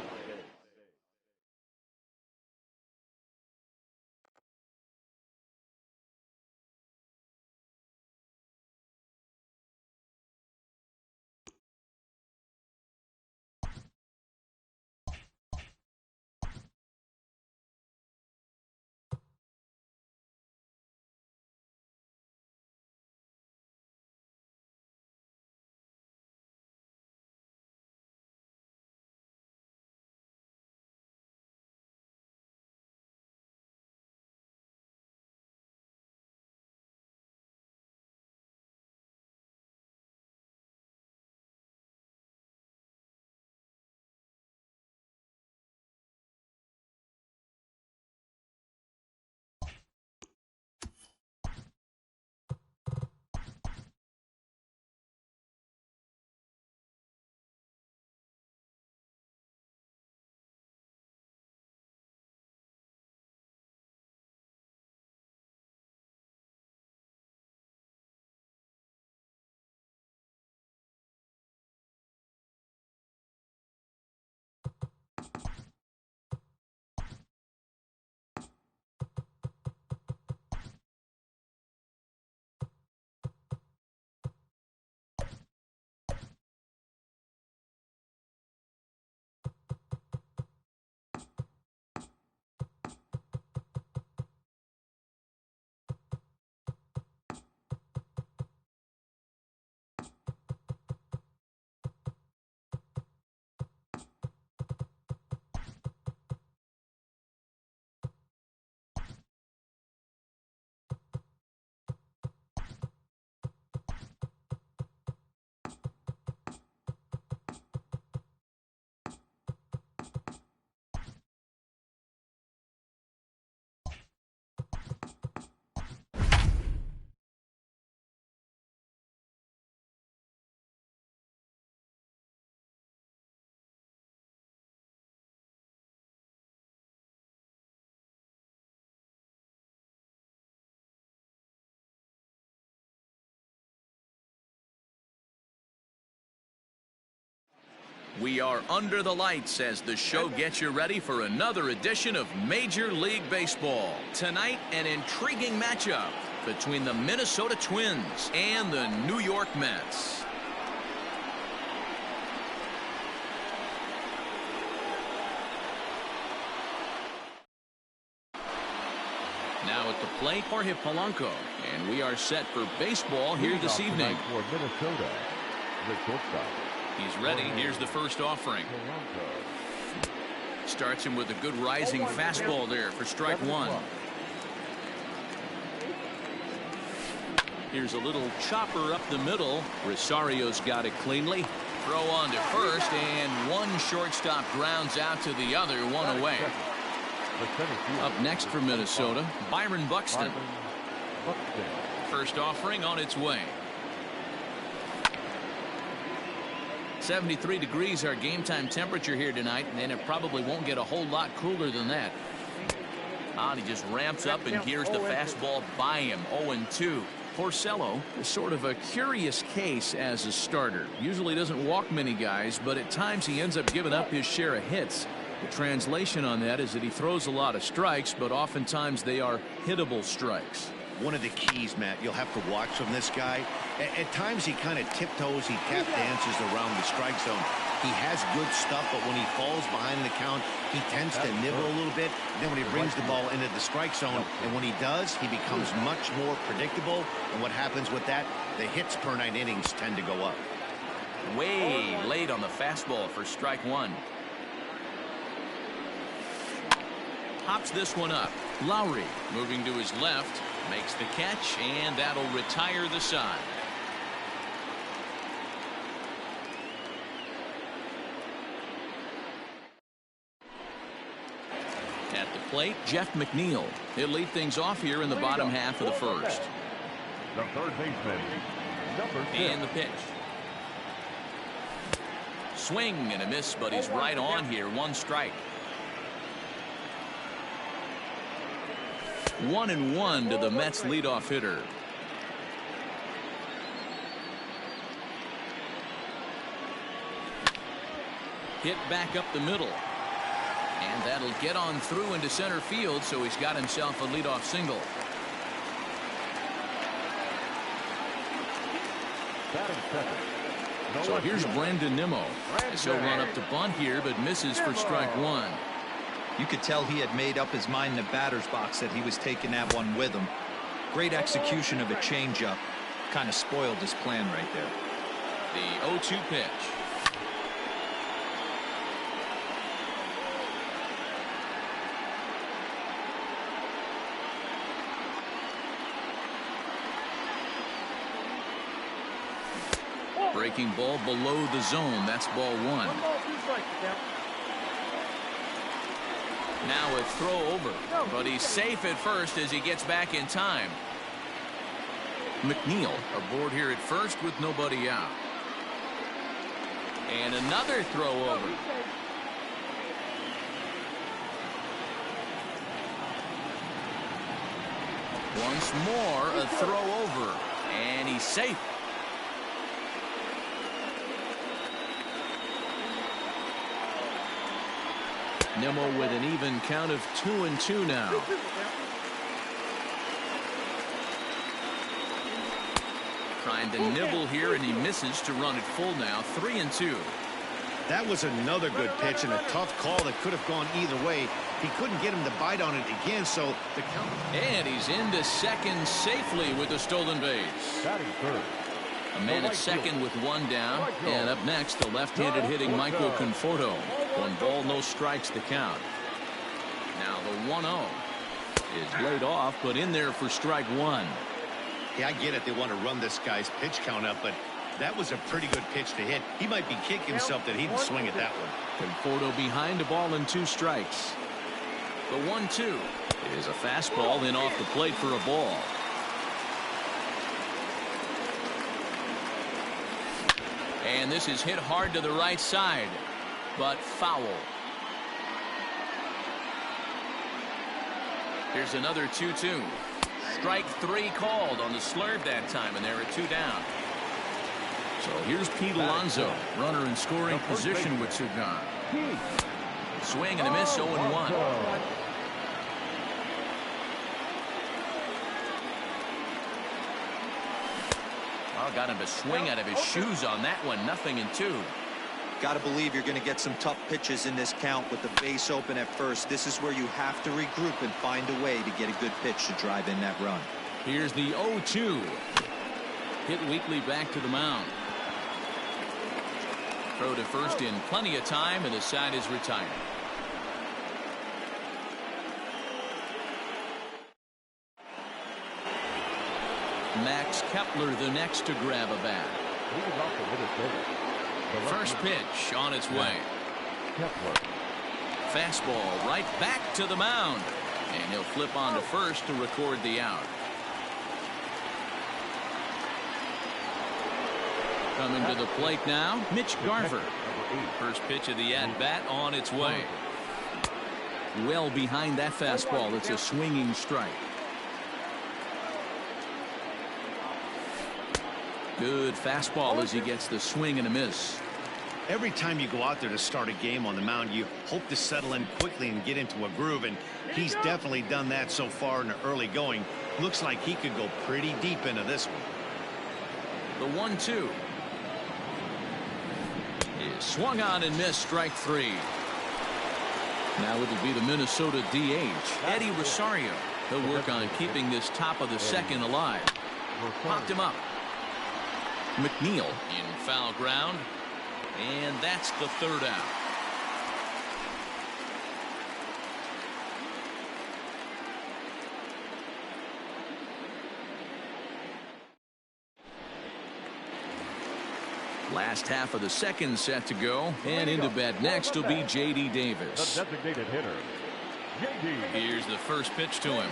We are under the lights as the show gets you ready for another edition of Major League Baseball. Tonight, an intriguing matchup between the Minnesota Twins and the New York Mets. Now at the plate, Jorge Polanco, and we are set for baseball here this evening. For Minnesota, the shortstop. He's ready. Here's the first offering. Starts him with a good rising fastball there for strike one. Here's a little chopper up the middle. Rosario's got it cleanly. Throw on to first, and one shortstop grounds out to the other, one away. Up next for Minnesota, Byron Buxton. First offering on its way. 73 degrees our game time temperature here tonight, and it probably won't get a whole lot cooler than that. And he just ramps up and hears the fastball by him. 0-2. Porcello is sort of a curious case as a starter. Usually doesn't walk many guys, but at times he ends up giving up his share of hits. The translation on that is that he throws a lot of strikes, but oftentimes they are hittable strikes. One of the keys, Matt, you'll have to watch from this guy. At times he kind of tiptoes, he tap dances around the strike zone. He has good stuff, but when he falls behind the count, he tends to nibble a little bit. Then when he brings the ball into the strike zone, and when he does, he becomes much more predictable. And what happens with that? The hits per 9 innings tend to go up. Way late on the fastball for strike one. Hops this one up. Lowry moving to his left, makes the catch, and that'll retire the side. At the plate, Jeff McNeil. He'll lead things off here in the bottom half of the first. The third baseman, number 6. And the pitch. Swing and a miss, but he's right on here. One strike. 1-1 to the Mets leadoff hitter. Hit back up the middle. And that'll get on through into center field, so he's got himself a leadoff single. So here's Brandon Nimmo. He'll run up to bunt here, but misses for strike one. You could tell he had made up his mind in the batter's box that he was taking that one with him. Great execution of a changeup. Kind of spoiled his plan right there. The 0-2 pitch. Breaking ball below the zone. That's ball one. Now a throw over, but he's safe at first as he gets back in time. McNeil aboard here at first with nobody out. And another throw over. Once more a throw over, and he's safe. Nimmo with an even count of 2-2 now. Trying to nibble here, and he misses to run it full now. 3-2. That was another good pitch and a tough call that could have gone either way. He couldn't get him to bite on it again, so the count. And he's into second safely with a stolen base. A man at second with one down. And up next, the left-handed hitting Michael Conforto. 1 ball, no strikes to count. Now the 1-0 is laid off, but in there for strike one. Yeah, I get it. They want to run this guy's pitch count up, but that was a pretty good pitch to hit. He might be kicking himself that he didn't swing at that one. Conforto behind a ball and 2 strikes. The 1-2 is a fastball in off the plate for a ball. And this is hit hard to the right side, but foul. Here's another 2-2. Strike 3 called on the slurve that time, and there are 2 down. So here's Pete Alonso, runner in scoring position with Sugan. Swing and a miss, 0-1. Oh, got him to swing out of his shoes on that one. 0-2. Got to believe you're going to get some tough pitches in this count with the base open at first. This is where you have to regroup and find a way to get a good pitch to drive in that run. Here's the 0-2. Hit Weekly back to the mound. Throw to first in plenty of time, and the side is retired. Max Kepler the next to grab a bat. First pitch on its way. Fastball right back to the mound. And he'll flip on to first to record the out. Coming to the plate now, Mitch Garver. First pitch of the at-bat on its way. Well behind that fastball. It's a swinging strike. Good fastball as he gets the swing and a miss. Every time you go out there to start a game on the mound, you hope to settle in quickly and get into a groove, and he's definitely done that so far in the early going. Looks like he could go pretty deep into this one. The 1-2 is swung on and missed, strike 3. Now it'll be the Minnesota DH, Eddie Rosario. He'll work on keeping this top of the second alive. Popped him up. McNeil in foul ground, and that's the third out. Last half of the second set to go, and into bed next will be J.D. Davis. The designated hitter, J.D. Here's the first pitch to him.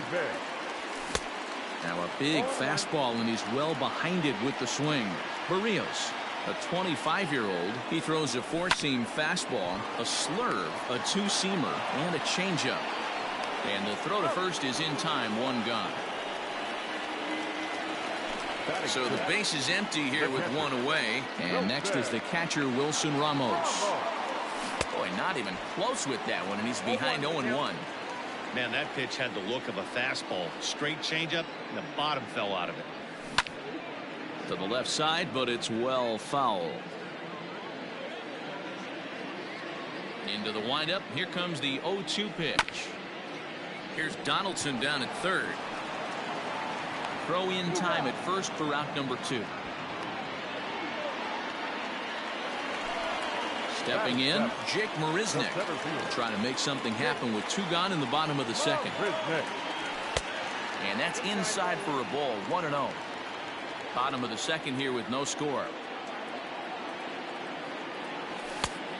Now a big fastball, and he's well behind it with the swing. Barrios, a 25-year-old, he throws a four-seam fastball, a slurve, a two-seamer, and a changeup. And the throw to first is in time, one gone. So the base is empty here with one away. And next is the catcher, Wilson Ramos. Boy, not even close with that one, and he's behind 0-1. Man, that pitch had the look of a fastball. Straight changeup, and the bottom fell out of it. To the left side, but it's well foul. Into the windup. Here comes the 0-2 pitch. Here's Donaldson down at third. Throw in time at first for out number 2. Stepping in, Jake Marisnick, trying to make something happen with 2 gone in the bottom of the second. And that's inside for a ball, 1-0. Bottom of the second here with no score.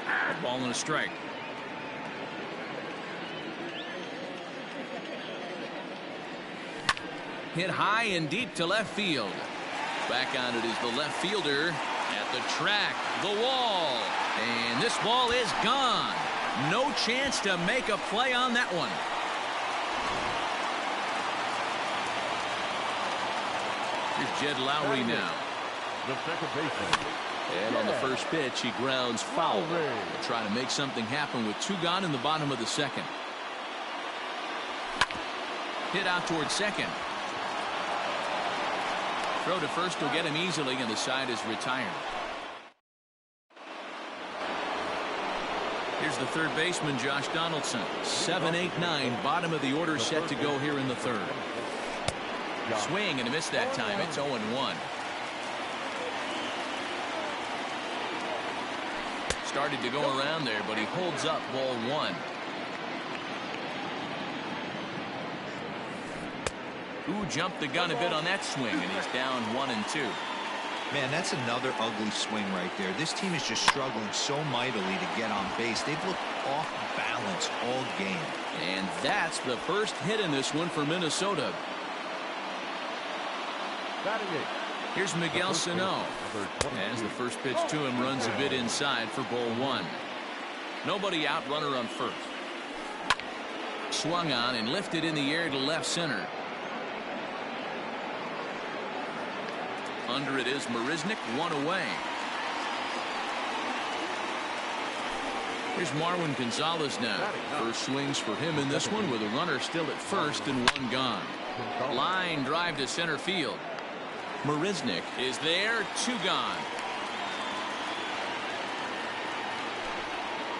A ball and a strike. Hit high and deep to left field. Back on it is the left fielder at the track, the wall. And this ball is gone. No chance to make a play on that one. Here's Jed Lowry now. The second baseman. And on the first pitch, he grounds foul. Trying to make something happen with 2 gone in the bottom of the second. Hit out towards second. Throw to first will get him easily, and the side is retired. Here's the third baseman, Josh Donaldson. 7, 8, 9, bottom of the order set to go here in the third. Swing and a miss that time. It's 0-1. Started to go around there, but he holds up, ball 1. Ooh, jumped the gun a bit on that swing, and he's down 1-2. Man, that's another ugly swing right there. This team is just struggling so mightily to get on base. They've looked off balance all game. And that's the first hit in this one for Minnesota. Here's Miguel Sano. As the first pitch to him runs a bit inside for ball 1. Nobody out, runner on first. Swung on and lifted in the air to left center. Under it is Marisnick, 1 away. Here's Marwin Gonzalez now. First swings for him in this one with a runner still at first and one gone. Line drive to center field. Marisnik is there, two gone.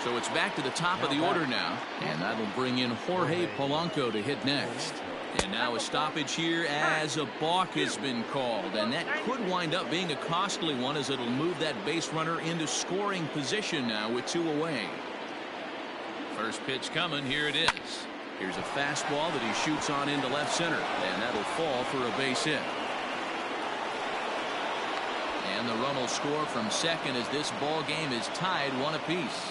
So it's back to the top of the order now, and that'll bring in Jorge Polanco to hit next. And now a stoppage here as a balk has been called, and that could wind up being a costly one as it'll move that base runner into scoring position now with two away. First pitch coming, here it is. Here's a fastball that he shoots on into left center, and that'll fall for a base hit. And the run will score from second as this ball game is tied one apiece.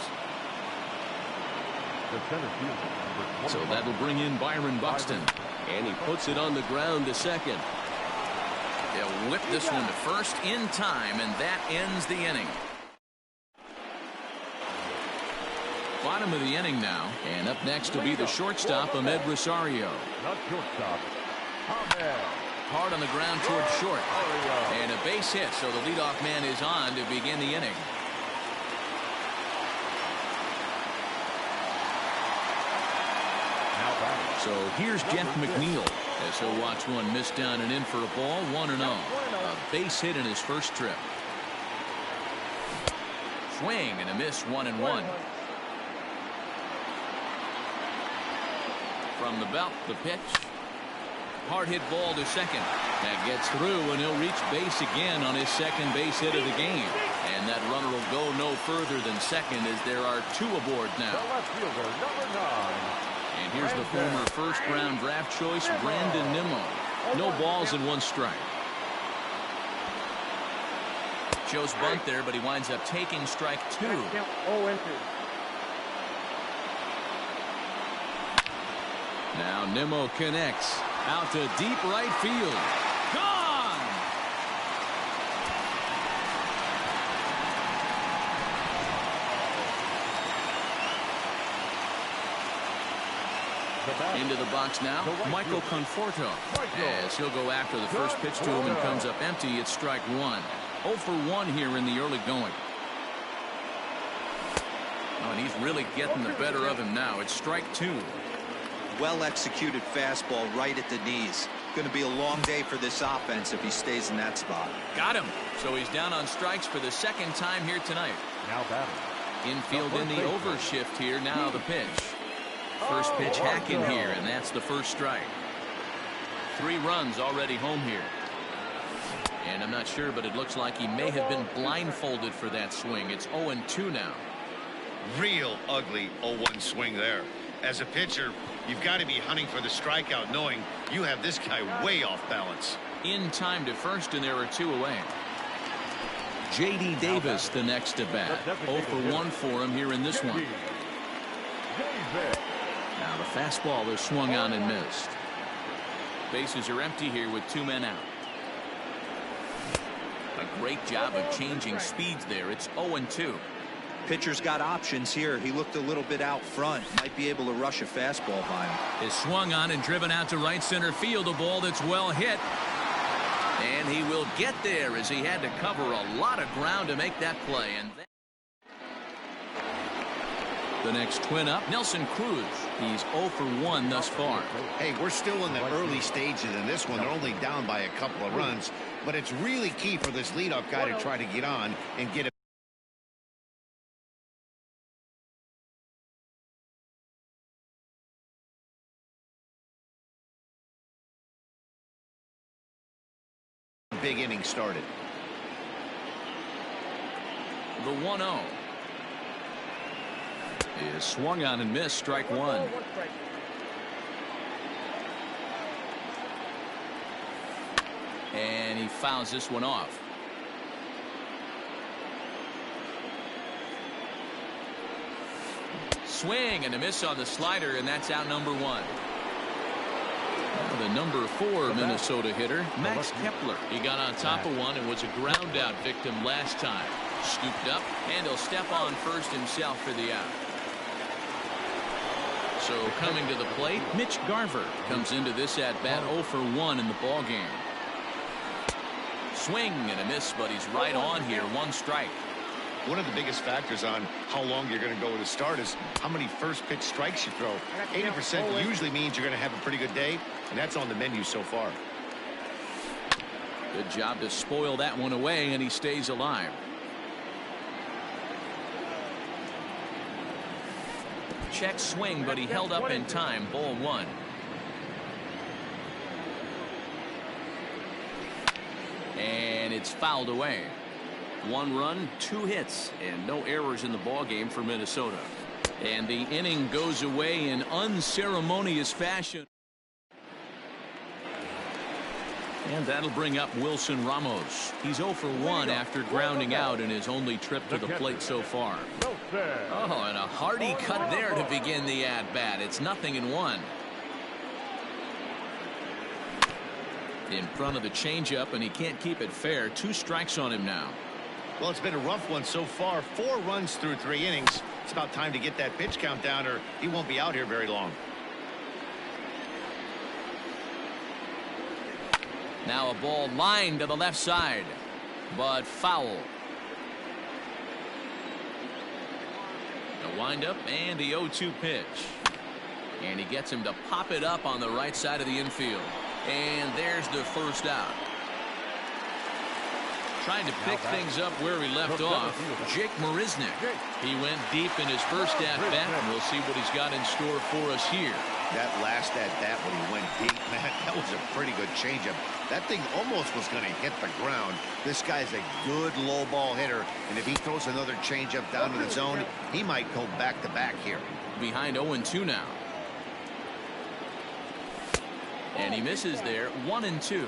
So that'll bring in Byron Buxton. And he puts it on the ground to second. They'll whip this one to first in time, and that ends the inning. Bottom of the inning now, and up next will be the shortstop, Ahmed Rosario. Hard on the ground towards short. And a base hit, so the leadoff man is on to begin the inning. So here's Jeff McNeil as he'll watch one miss down and in for a ball, 1-0. A base hit in his first trip. Swing and a miss, 1-1. From the belt, the pitch. Hard hit ball to second. That gets through, and he'll reach base again on his second base hit of the game. And that runner will go no further than second as there are two aboard now. The left fielder, number 9. And here's the former first-round draft choice, Brandon Nimmo. No balls and one strike. Shows bunt there, but he winds up taking strike two. Now Nimmo connects out to deep right field. Gone! Into the box now, Michael Conforto, as he'll go after the first pitch to him and comes up empty. It's strike one. 0 for 1 here in the early going. Oh, and he's really getting the better of him now. It's strike two. Well executed fastball right at the knees. Going to be a long day for this offense if he stays in that spot. Got him. So he's down on strikes for the second time here tonight. Now batting. Infield in the overshift here. Now the pitch. First pitch hacking here, and that's the first strike. 3 runs already home here. And I'm not sure, but it looks like he may have been blindfolded for that swing. It's 0-2 now. Real ugly 0-1 swing there. As a pitcher, you've got to be hunting for the strikeout, knowing you have this guy way off balance. In time to first, and there are 2 away. J.D. Davis the next to bat. 0 for 1 for him here in this one. Now the fastball is swung on and missed. Bases are empty here with 2 men out. A great job of changing speeds there. It's 0-2. Pitcher's got options here. He looked a little bit out front. Might be able to rush a fastball by him. Is swung on and driven out to right center field. A ball that's well hit. And he will get there as he had to cover a lot of ground to make that play. And the next twin up, Nelson Cruz. He's 0 for 1 thus far. Hey, we're still in the early stages in this one. They're only down by a couple of runs, but it's really key for this leadoff guy to try to get on and get it. Big inning started. The 1-0 is swung on and missed, strike one. And he fouls this one off. Swing and a miss on the slider, and that's out number 1. The number 4 Minnesota hitter, Max Kepler. He got on top of one and was a ground out victim last time. Scooped up, and he'll step on first himself for the out. So coming to the plate, Mitch Garver comes into this at bat 0 for 1 in the ball game. Swing and a miss, but he's right on here. 1 strike. one of the biggest factors on how long you're going to go to start is how many first pitch strikes you throw. 80% usually means you're going to have a pretty good day, and that's on the menu so far. Good job to spoil that one away, and he stays alive. Check swing, but he held up in time. Ball 1. And it's fouled away. 1 run, 2 hits, and no errors in the ball game for Minnesota. And the inning goes away in unceremonious fashion. And that'll bring up Wilson Ramos. He's 0 for 1 after grounding out in his only trip to the plate so far. Oh, and a hearty cut there to begin the at-bat. It's 0-1. In front of the changeup, and he can't keep it fair. 2 strikes on him now. Well, it's been a rough one so far. 4 runs through 3 innings. It's about time to get that pitch count down, or he won't be out here very long. Now a ball lined to the left side, but foul. The windup and the 0-2 pitch. And he gets him to pop it up on the right side of the infield. And there's the first out. Trying to pick things up where he left off, Jake Marisnick. He went deep in his first at-bat, and we'll see what he's got in store for us here. That last at-bat when he went deep, man, that was a pretty good changeup. That thing almost was going to hit the ground. This guy's a good low ball hitter, and if he throws another changeup down to the zone, he might go back-to-back here. Behind 0-2 now. And he misses there. 1-2.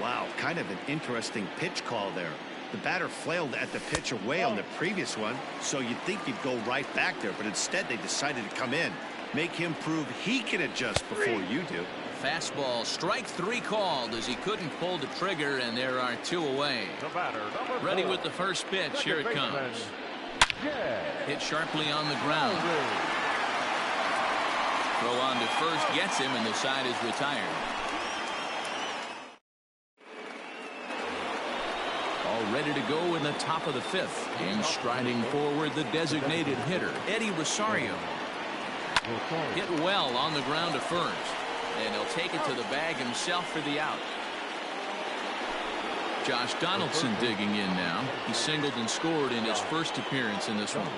Wow, kind of an interesting pitch call there. The batter flailed at the pitch away on the previous one, so you'd think he'd go right back there, but instead they decided to come in. Make him prove he can adjust before you do. Fastball, strike 3 called as he couldn't pull the trigger, and there are 2 away. Ready with the first pitch. Here it comes. Hit sharply on the ground. Throw on to first gets him, and the side is retired. All ready to go in the top of the 5th. And striding forward, the designated hitter, Eddie Rosario. Hit well on the ground to first. And he'll take it to the bag himself for the out. Josh Donaldson digging in now. He singled and scored in his first appearance in this one.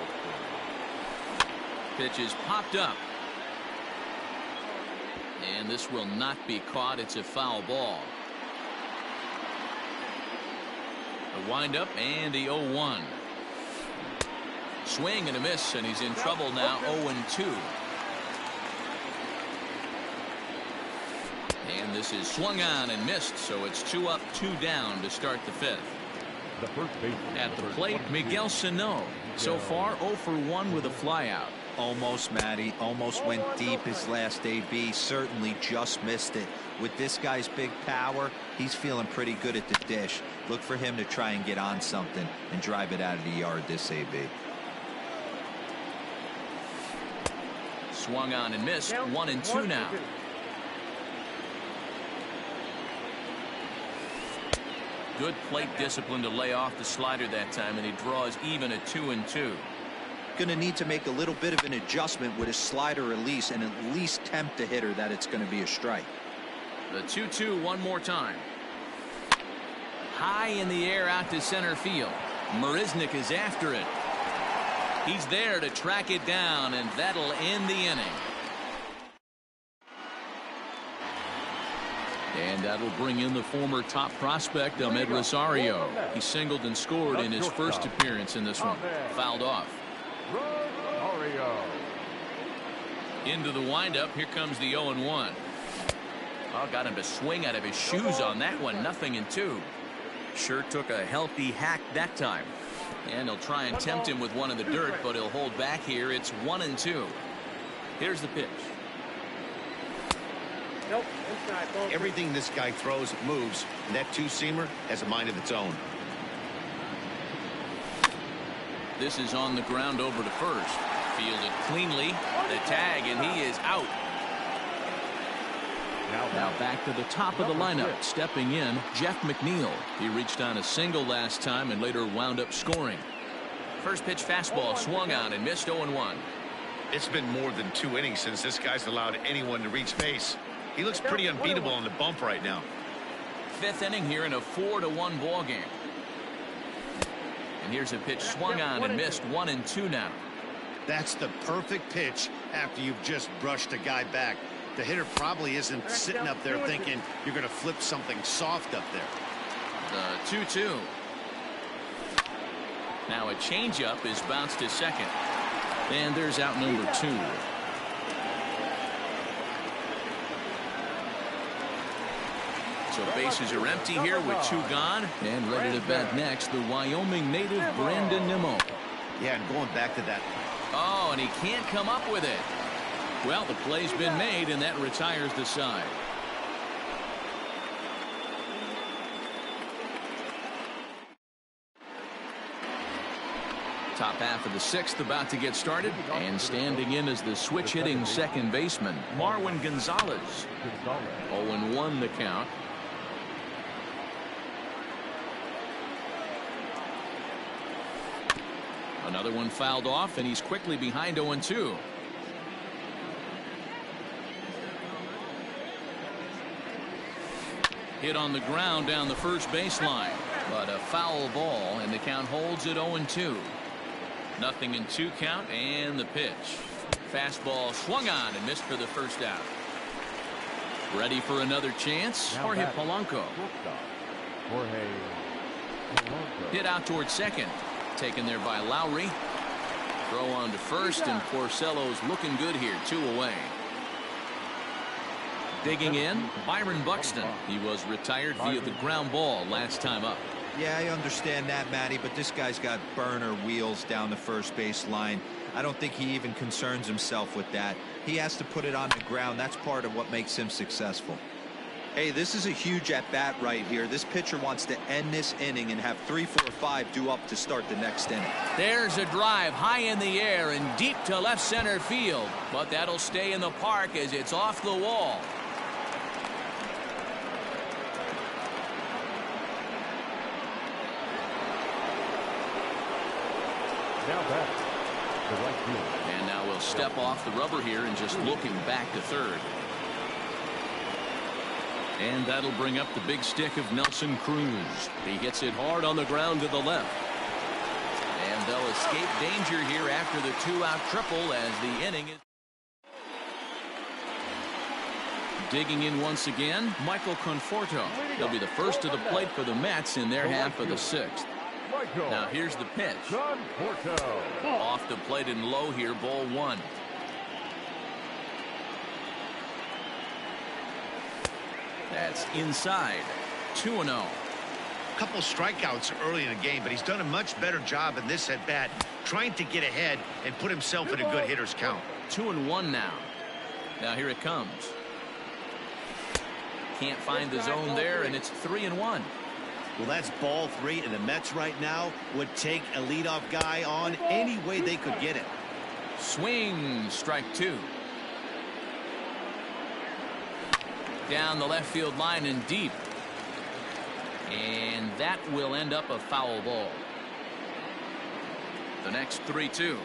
Pitch is popped up. And this will not be caught. It's a foul ball. The windup and the 0-1. Swing and a miss, and he's in trouble now. 0-2. And this is swung on and missed, so it's 2 up, 2 down to start the 5th. At the plate, Miguel Sano. So far, 0 for 1 with a flyout. Almost, Matty. Almost went deep his last AB. Certainly just missed it. With this guy's big power, he's feeling pretty good at the dish. Look for him to try and get on something and drive it out of the yard this AB. Swung on and missed. 1-2 now. Good plate discipline to lay off the slider that time, and he draws even at 2-2. Going to need to make a little bit of an adjustment with his slider release and at least tempt the hitter that it's going to be a strike. The 2-2 one more time. High in the air out to center field. Marisnick is after it. He's there to track it down, and that'll end the inning. And that'll bring in the former top prospect, Ahmed Rosario. He singled and scored in his first appearance in this one. Fouled off. Into the windup. Here comes the 0-1. Oh, got him to swing out of his shoes on that one. 0-2. Sure took a healthy hack that time. And he'll try and tempt him with one in the dirt, but he'll hold back here. It's 1-2. Here's the pitch. Nope, inside. Everything this guy throws moves, and that 2-seamer has a mind of its own. This is on the ground over to first. Fielded cleanly. The tag, and he is out. Now back to the top of the lineup. Stepping in, Jeff McNeil. He reached on a single last time and later wound up scoring. First pitch fastball swung on and missed. 0-1. It's been more than 2 innings since this guy's allowed anyone to reach base. He looks pretty unbeatable on the bump right now. 5th inning here in a 4-1 ball game. And here's a pitch swung on and missed. 1-2 now. That's the perfect pitch after you've just brushed a guy back. The hitter probably isn't sitting up there thinking you're going to flip something soft up there. The 2-2. Now a changeup is bounced to second. And there's out number 2. So bases are empty here with 2 gone. And ready to bat next, the Wyoming native Brandon Nimmo. Yeah, and going back to that. Oh, and he can't come up with it. Well, the play's been made, and that retires the side. Top half of the 6th about to get started, and standing in as the switch-hitting second baseman, Marwin Gonzalez. 0-1 the count. Another one fouled off, and he's quickly behind 0-2. Hit on the ground down the first baseline, but a foul ball, and the count holds at 0-2. Nothing in 2 count, and the pitch. Fastball swung on and missed for the first out. Ready for another chance. Jorge Polanco. Hit out towards second. Taken there by Lowry. Throw on to first, and Porcello's looking good here. 2 away. Digging in, Byron Buxton. He was retired via the ground ball last time up. Yeah, I understand that, Matty, but this guy's got burner wheels down the first base line. I don't think he even concerns himself with that. He has to put it on the ground. That's part of what makes him successful. Hey, this is a huge at-bat right here. This pitcher wants to end this inning and have 3, 4, 5 due up to start the next inning. There's a drive high in the air and deep to left center field, but that'll stay in the park as it's off the wall. And now we'll step off the rubber here and just looking back to third. And that'll bring up the big stick of Nelson Cruz. He hits it hard on the ground to the left. And they'll escape danger here after the 2-out triple as the inning is. Digging in once again, Michael Conforto. He'll be the first to the plate for the Mets in their half of the 6th. Now here's the pitch. Off the plate and low here, ball 1. That's inside. 2-0. Couple strikeouts early in the game, but he's done a much better job in this at bat, trying to get ahead and put himself in a good hitter's count. 2-1 now. Now here it comes. Can't find the zone there, and it's 3-1. Well, that's ball 3, and the Mets right now would take a leadoff guy on any way they could get it. Swing, strike 2. Down the left field line and deep. And that will end up a foul ball. The next 3-2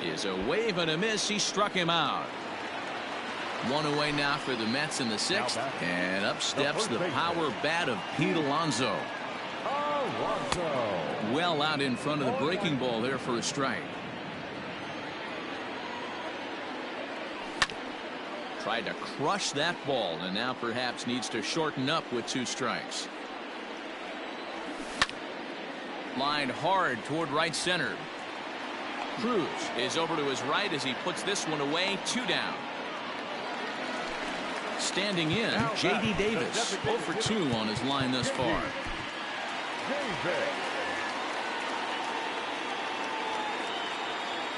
is a wave and a miss. He struck him out. 1 away now for the Mets in the 6th. And up steps the power bat of Pete Alonso. Well out in front of the breaking ball there for a strike. Tried to crush that ball, and now perhaps needs to shorten up with 2 strikes. Lined hard toward right center. Cruz is over to his right as he puts this one away. 2 down. Standing in, J.D. Davis. 0 for 2 on his line thus far.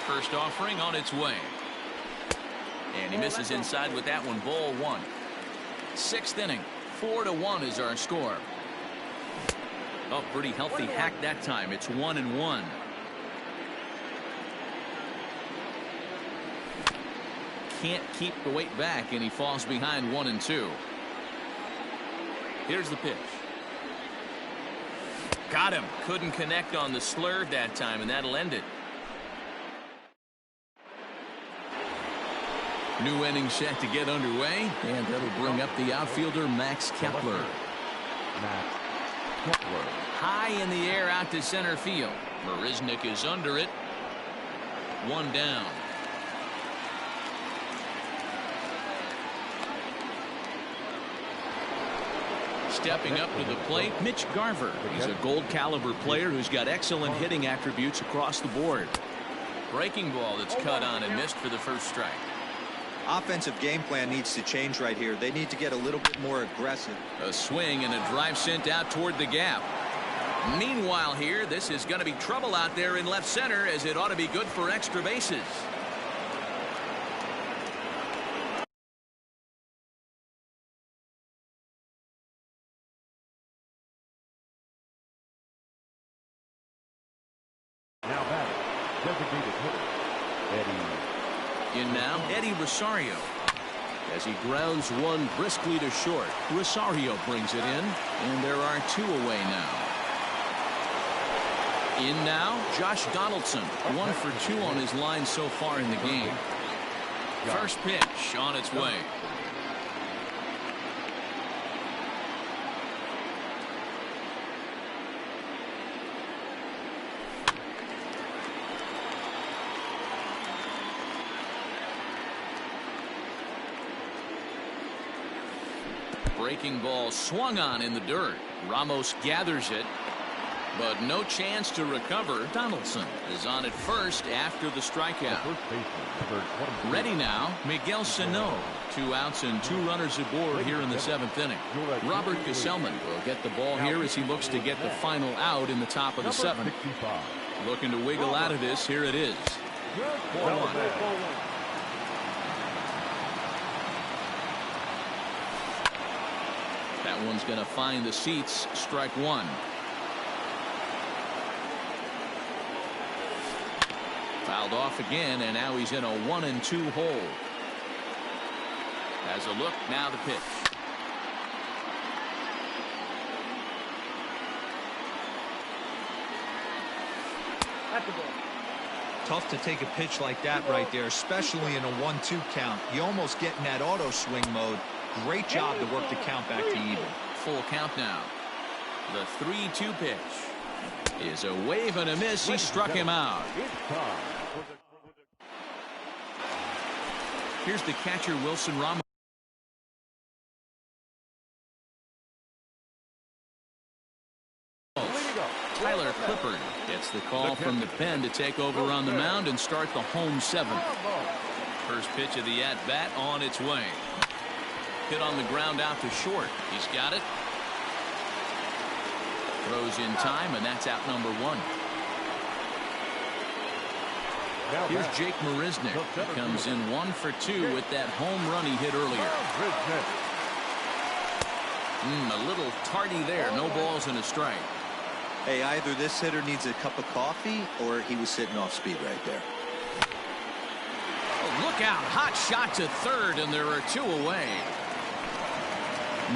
First offering on its way. And he misses inside with that one. Ball 1. 6th inning. 4-1 is our score. Oh, pretty healthy hack that time. It's 1-1. Can't keep the weight back, and he falls behind 1-2. Here's the pitch. Got him. Couldn't connect on the slurve that time, and that'll end it. New inning set to get underway, and that'll bring up the outfielder Max Kepler. High in the air out to center field. Marisnick is under it. One down. Stepping up to the plate, Mitch Garver. He's a gold caliber player who's got excellent hitting attributes across the board. Breaking ball that's cut on and missed for the first strike. Offensive game plan needs to change right here. They need to get a little bit more aggressive. A swing and a drive sent out toward the gap. Meanwhile here, this is going to be trouble out there in left center, as it ought to be good for extra bases. Now batting, designated hitter, Eddie. In now, Eddie Rosario. As he grounds one briskly to short, Rosario brings it in, and there are two away now. In now, Josh Donaldson, 1 for 2 on his line so far in the game. First pitch on its way. Breaking ball swung on in the dirt. Ramos gathers it, but no chance to recover. Donaldson is on at first after the strikeout. Ready now, Miguel Sano. 2 outs and 2 runners aboard here in the 7th inning. Robert Gesellman will get the ball here as he looks to get the final out in the top of the 7th. Looking to wiggle out of this. Here it is. 4-1. That one's going to find the seats. Strike 1. Fouled off again, and now he's in a 1-2 hole. Has a look, now the pitch. At the ball. Tough to take a pitch like that right there, especially in a 1-2 count. You almost get in that auto swing mode. Great job to work the count back to even. Full count now. The 3-2 pitch is a wave and a miss. He struck him out. Here's the catcher, Wilson Ramos. Tyler Clippard gets the call from the pen to take over on the mound and start the home 7th. First pitch of the at-bat on its way. Hit on the ground out to short. He's got it. Throws in time, and that's out number 1. Here's Jake Marisnick. He comes in 1 for 2 with that home run he hit earlier. A little tardy there. No balls and a strike. Hey, either this hitter needs a cup of coffee or he was sitting off speed right there. Oh, look out. Hot shot to third, and there are 2 away.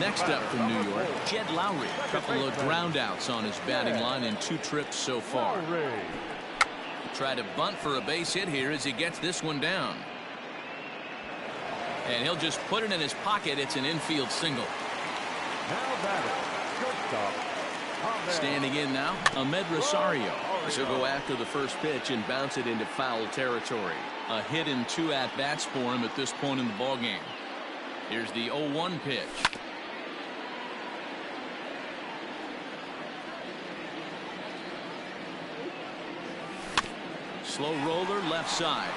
Next up from New York, Jed Lowry. A couple of groundouts on his batting line in 2 trips so far. Try to bunt for a base hit here as he gets this one down. And he'll just put it in his pocket. It's an infield single. Standing in now, Ahmed Rosario. He'll go after the first pitch and bounce it into foul territory. A hit in 2 at-bats for him at this point in the ballgame. Here's the 0-1 pitch. Slow roller left side.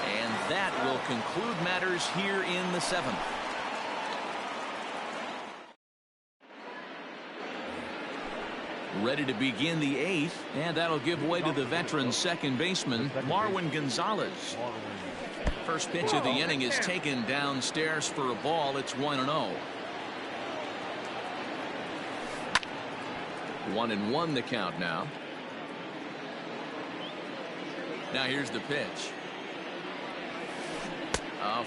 And that will conclude matters here in the 7th. Ready to begin the 8th, and that'll give way to the veteran second baseman, Marwin Gonzalez. First pitch of the inning is taken downstairs for a ball. It's 1-0. 1-1 the count now. Now here's the pitch.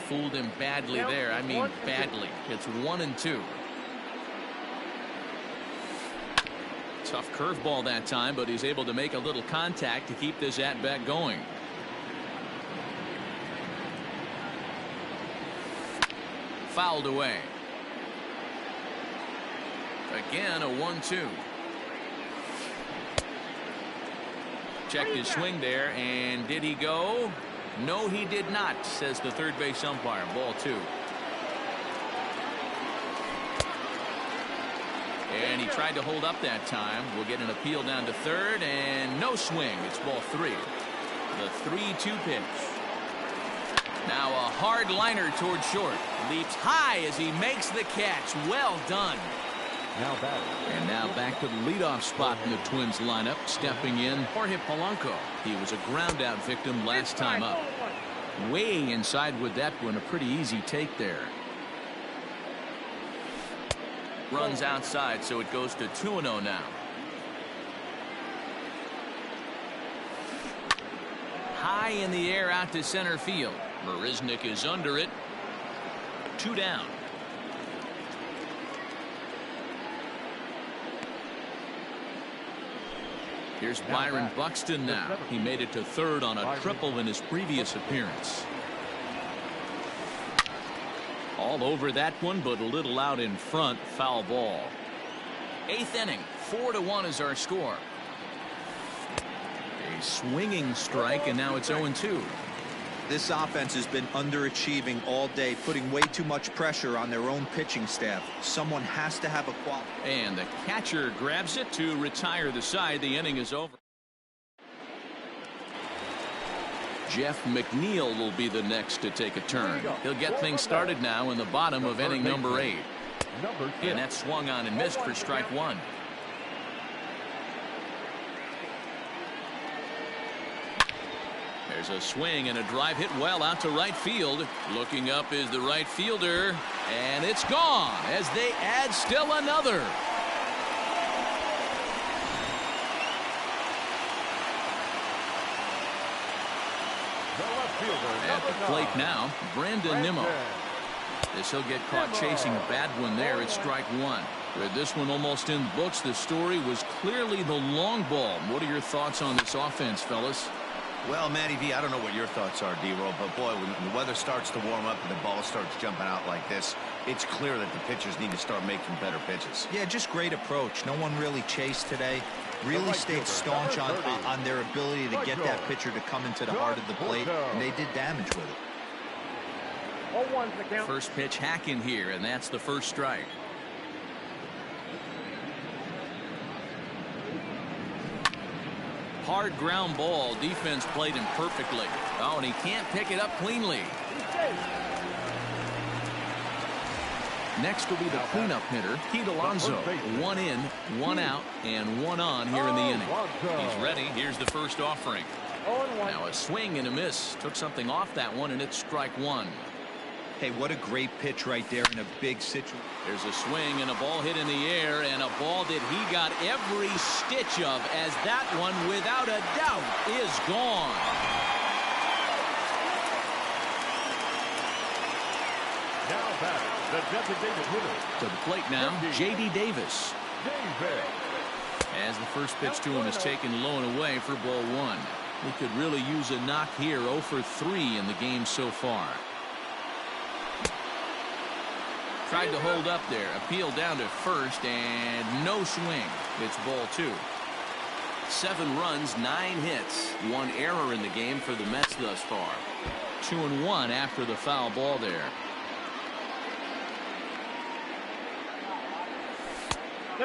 Fooled him badly there. I mean badly. It's 1-2. Tough curveball that time, but he's able to make a little contact to keep this at-bat going. Fouled away. Again, a 1-2. Checked his swing there, and did he go? No, he did not, says the third base umpire. Ball 2. And he tried to hold up that time. We'll get an appeal down to third, and no swing. It's ball 3. The 3-2 pitch. Now a hard liner toward short. Leaps high as he makes the catch. Well done. And now back to the leadoff spot in the Twins lineup. Stepping in, Jorge Polanco. He was a ground out victim last time up. Way inside with that one. A pretty easy take there. Runs outside, so it goes to 2-0 now. High in the air out to center field. Marisnick is under it. 2 down. Here's Byron Buxton now. He made it to third on a triple in his previous appearance. All over that one, but a little out in front. Foul ball. 8th inning. 4-1 is our score. A swinging strike, and now it's 0-2. This offense has been underachieving all day, putting way too much pressure on their own pitching staff. Someone has to have a quality. And the catcher grabs it to retire the side. The inning is over. Jeff McNeil will be the next to take a turn. He'll get things started now in the bottom of inning number 8. And that swung on and missed for strike 1. There's a swing and a drive hit well out to right field. Looking up is the right fielder, and it's gone as they add still another. At the plate now, Brandon Nimmo. This he'll get caught chasing a bad one there. It's strike 1. With this one almost in the books, the story was clearly the long ball. What are your thoughts on this offense, fellas? Well, Matty V, I don't know what your thoughts are, D-Roll, but boy, when the weather starts to warm up and the ball starts jumping out like this, it's clear that the pitchers need to start making better pitches. Yeah, just great approach. No one really chased today. Really stayed staunch on their ability to get that pitcher to come into the heart of the plate, and they did damage with it. First pitch hack in here, and that's the first strike. Hard ground ball. Defense played him perfectly. Oh, and he can't pick it up cleanly. Next will be the cleanup hitter, Pete Alonso. 1 in, 1 out, and 1 on here in the inning. He's ready. Here's the first offering. Now a swing and a miss. Took something off that one, and it's strike 1. Hey, what a great pitch right there in a big situation. There's a swing and a ball hit in the air, and a ball that he got every stitch of, as that one, without a doubt, is gone. Now back, the designated hitter. To the plate now, J.D. Davis. As the first pitch to him is taken low and away for ball 1. We could really use a knock here. 0 for 3 in the game so far. Tried to hold up there. Appeal down to first, and no swing. It's ball 2. 7 runs, 9 hits. 1 error in the game for the Mets thus far. 2-1 after the foul ball there.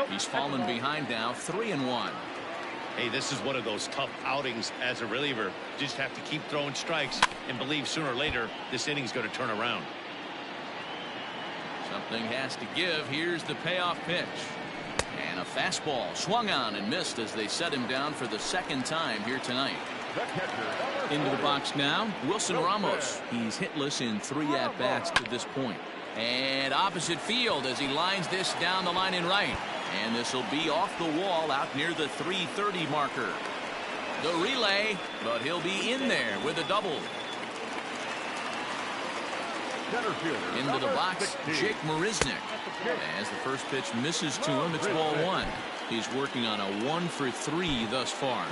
He's fallen behind now. 3-1. Hey, this is one of those tough outings as a reliever. Just have to keep throwing strikes and believe sooner or later this inning's going to turn around. Something has to give. Here's the payoff pitch. And a fastball swung on and missed as they set him down for the second time here tonight. Into the box now, Wilson Ramos. He's hitless in 3 at-bats to this point. And opposite field as he lines this down the line in right. And this will be off the wall out near the 330 marker. The relay, but he'll be in there with a double. Into the box, Jake Marisnick. As the first pitch misses to him, it's ball 1. He's working on a 1 for 3 thus far.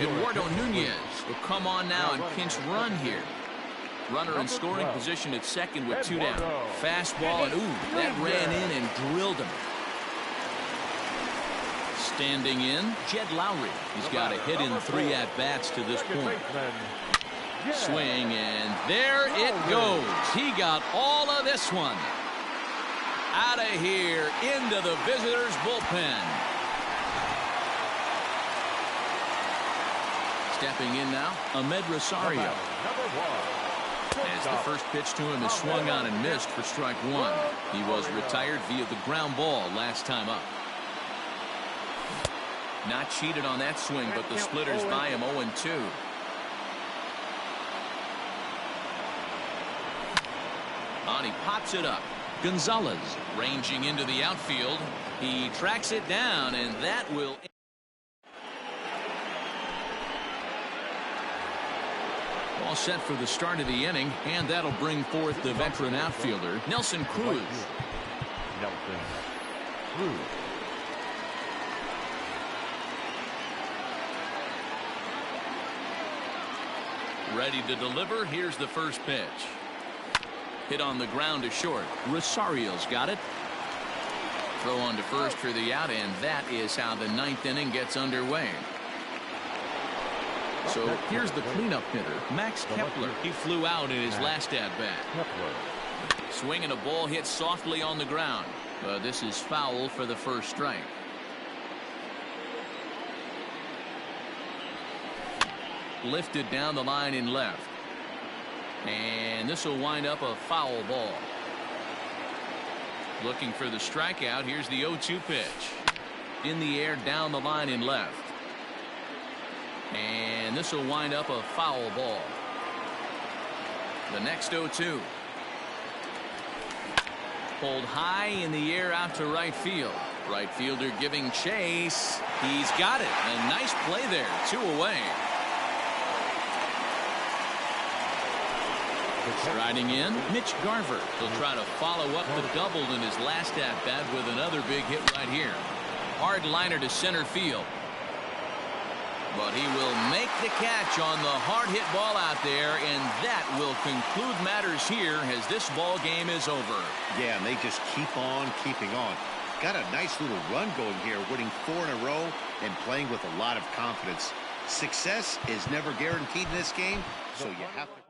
Eduardo Nunez will come on now and pinch run here. Runner in scoring position at second with 2 down. Fastball, and ooh, that ran in and drilled him. Standing in, Jed Lowry. He's got a hit in 3 at-bats to this point. Swing, and there it goes. He got all of this one. Out of here, into the visitors' bullpen. Stepping in now, Ahmed Rosario. As the first pitch to him is swung on and missed for strike 1. He was retired via the ground ball last time up. Not cheated on that swing, but the splitters by him 0-2. On, he pops it up. Gonzalez ranging into the outfield. He tracks it down, and that will... All set for the start of the inning, and that'll bring forth the veteran outfielder, Nelson Cruz. Ready to deliver. Here's the first pitch. Hit on the ground to short. Rosario's got it. Throw on to first for the out, and that is how the 9th inning gets underway. So here's the cleanup hitter, Max Kepler. He flew out in his last at-bat. Swinging a ball hit softly on the ground. This is foul for the first strike. Lifted down the line in left. And this will wind up a foul ball. Looking for the strikeout. Here's the 0-2 pitch. In the air down the line in left. And this will wind up a foul ball. The next 0-2. Pulled high in the air out to right field. Right fielder giving chase. He's got it. A nice play there. 2 away. Striding in, Mitch Garver. He'll try to follow up the double in his last at-bat with another big hit right here. Hard liner to center field. But he will make the catch on the hard hit ball out there, and that will conclude matters here as this ball game is over. Yeah, and they just keep on keeping on. Got a nice little run going here, winning 4 in a row and playing with a lot of confidence. Success is never guaranteed in this game, so you have to...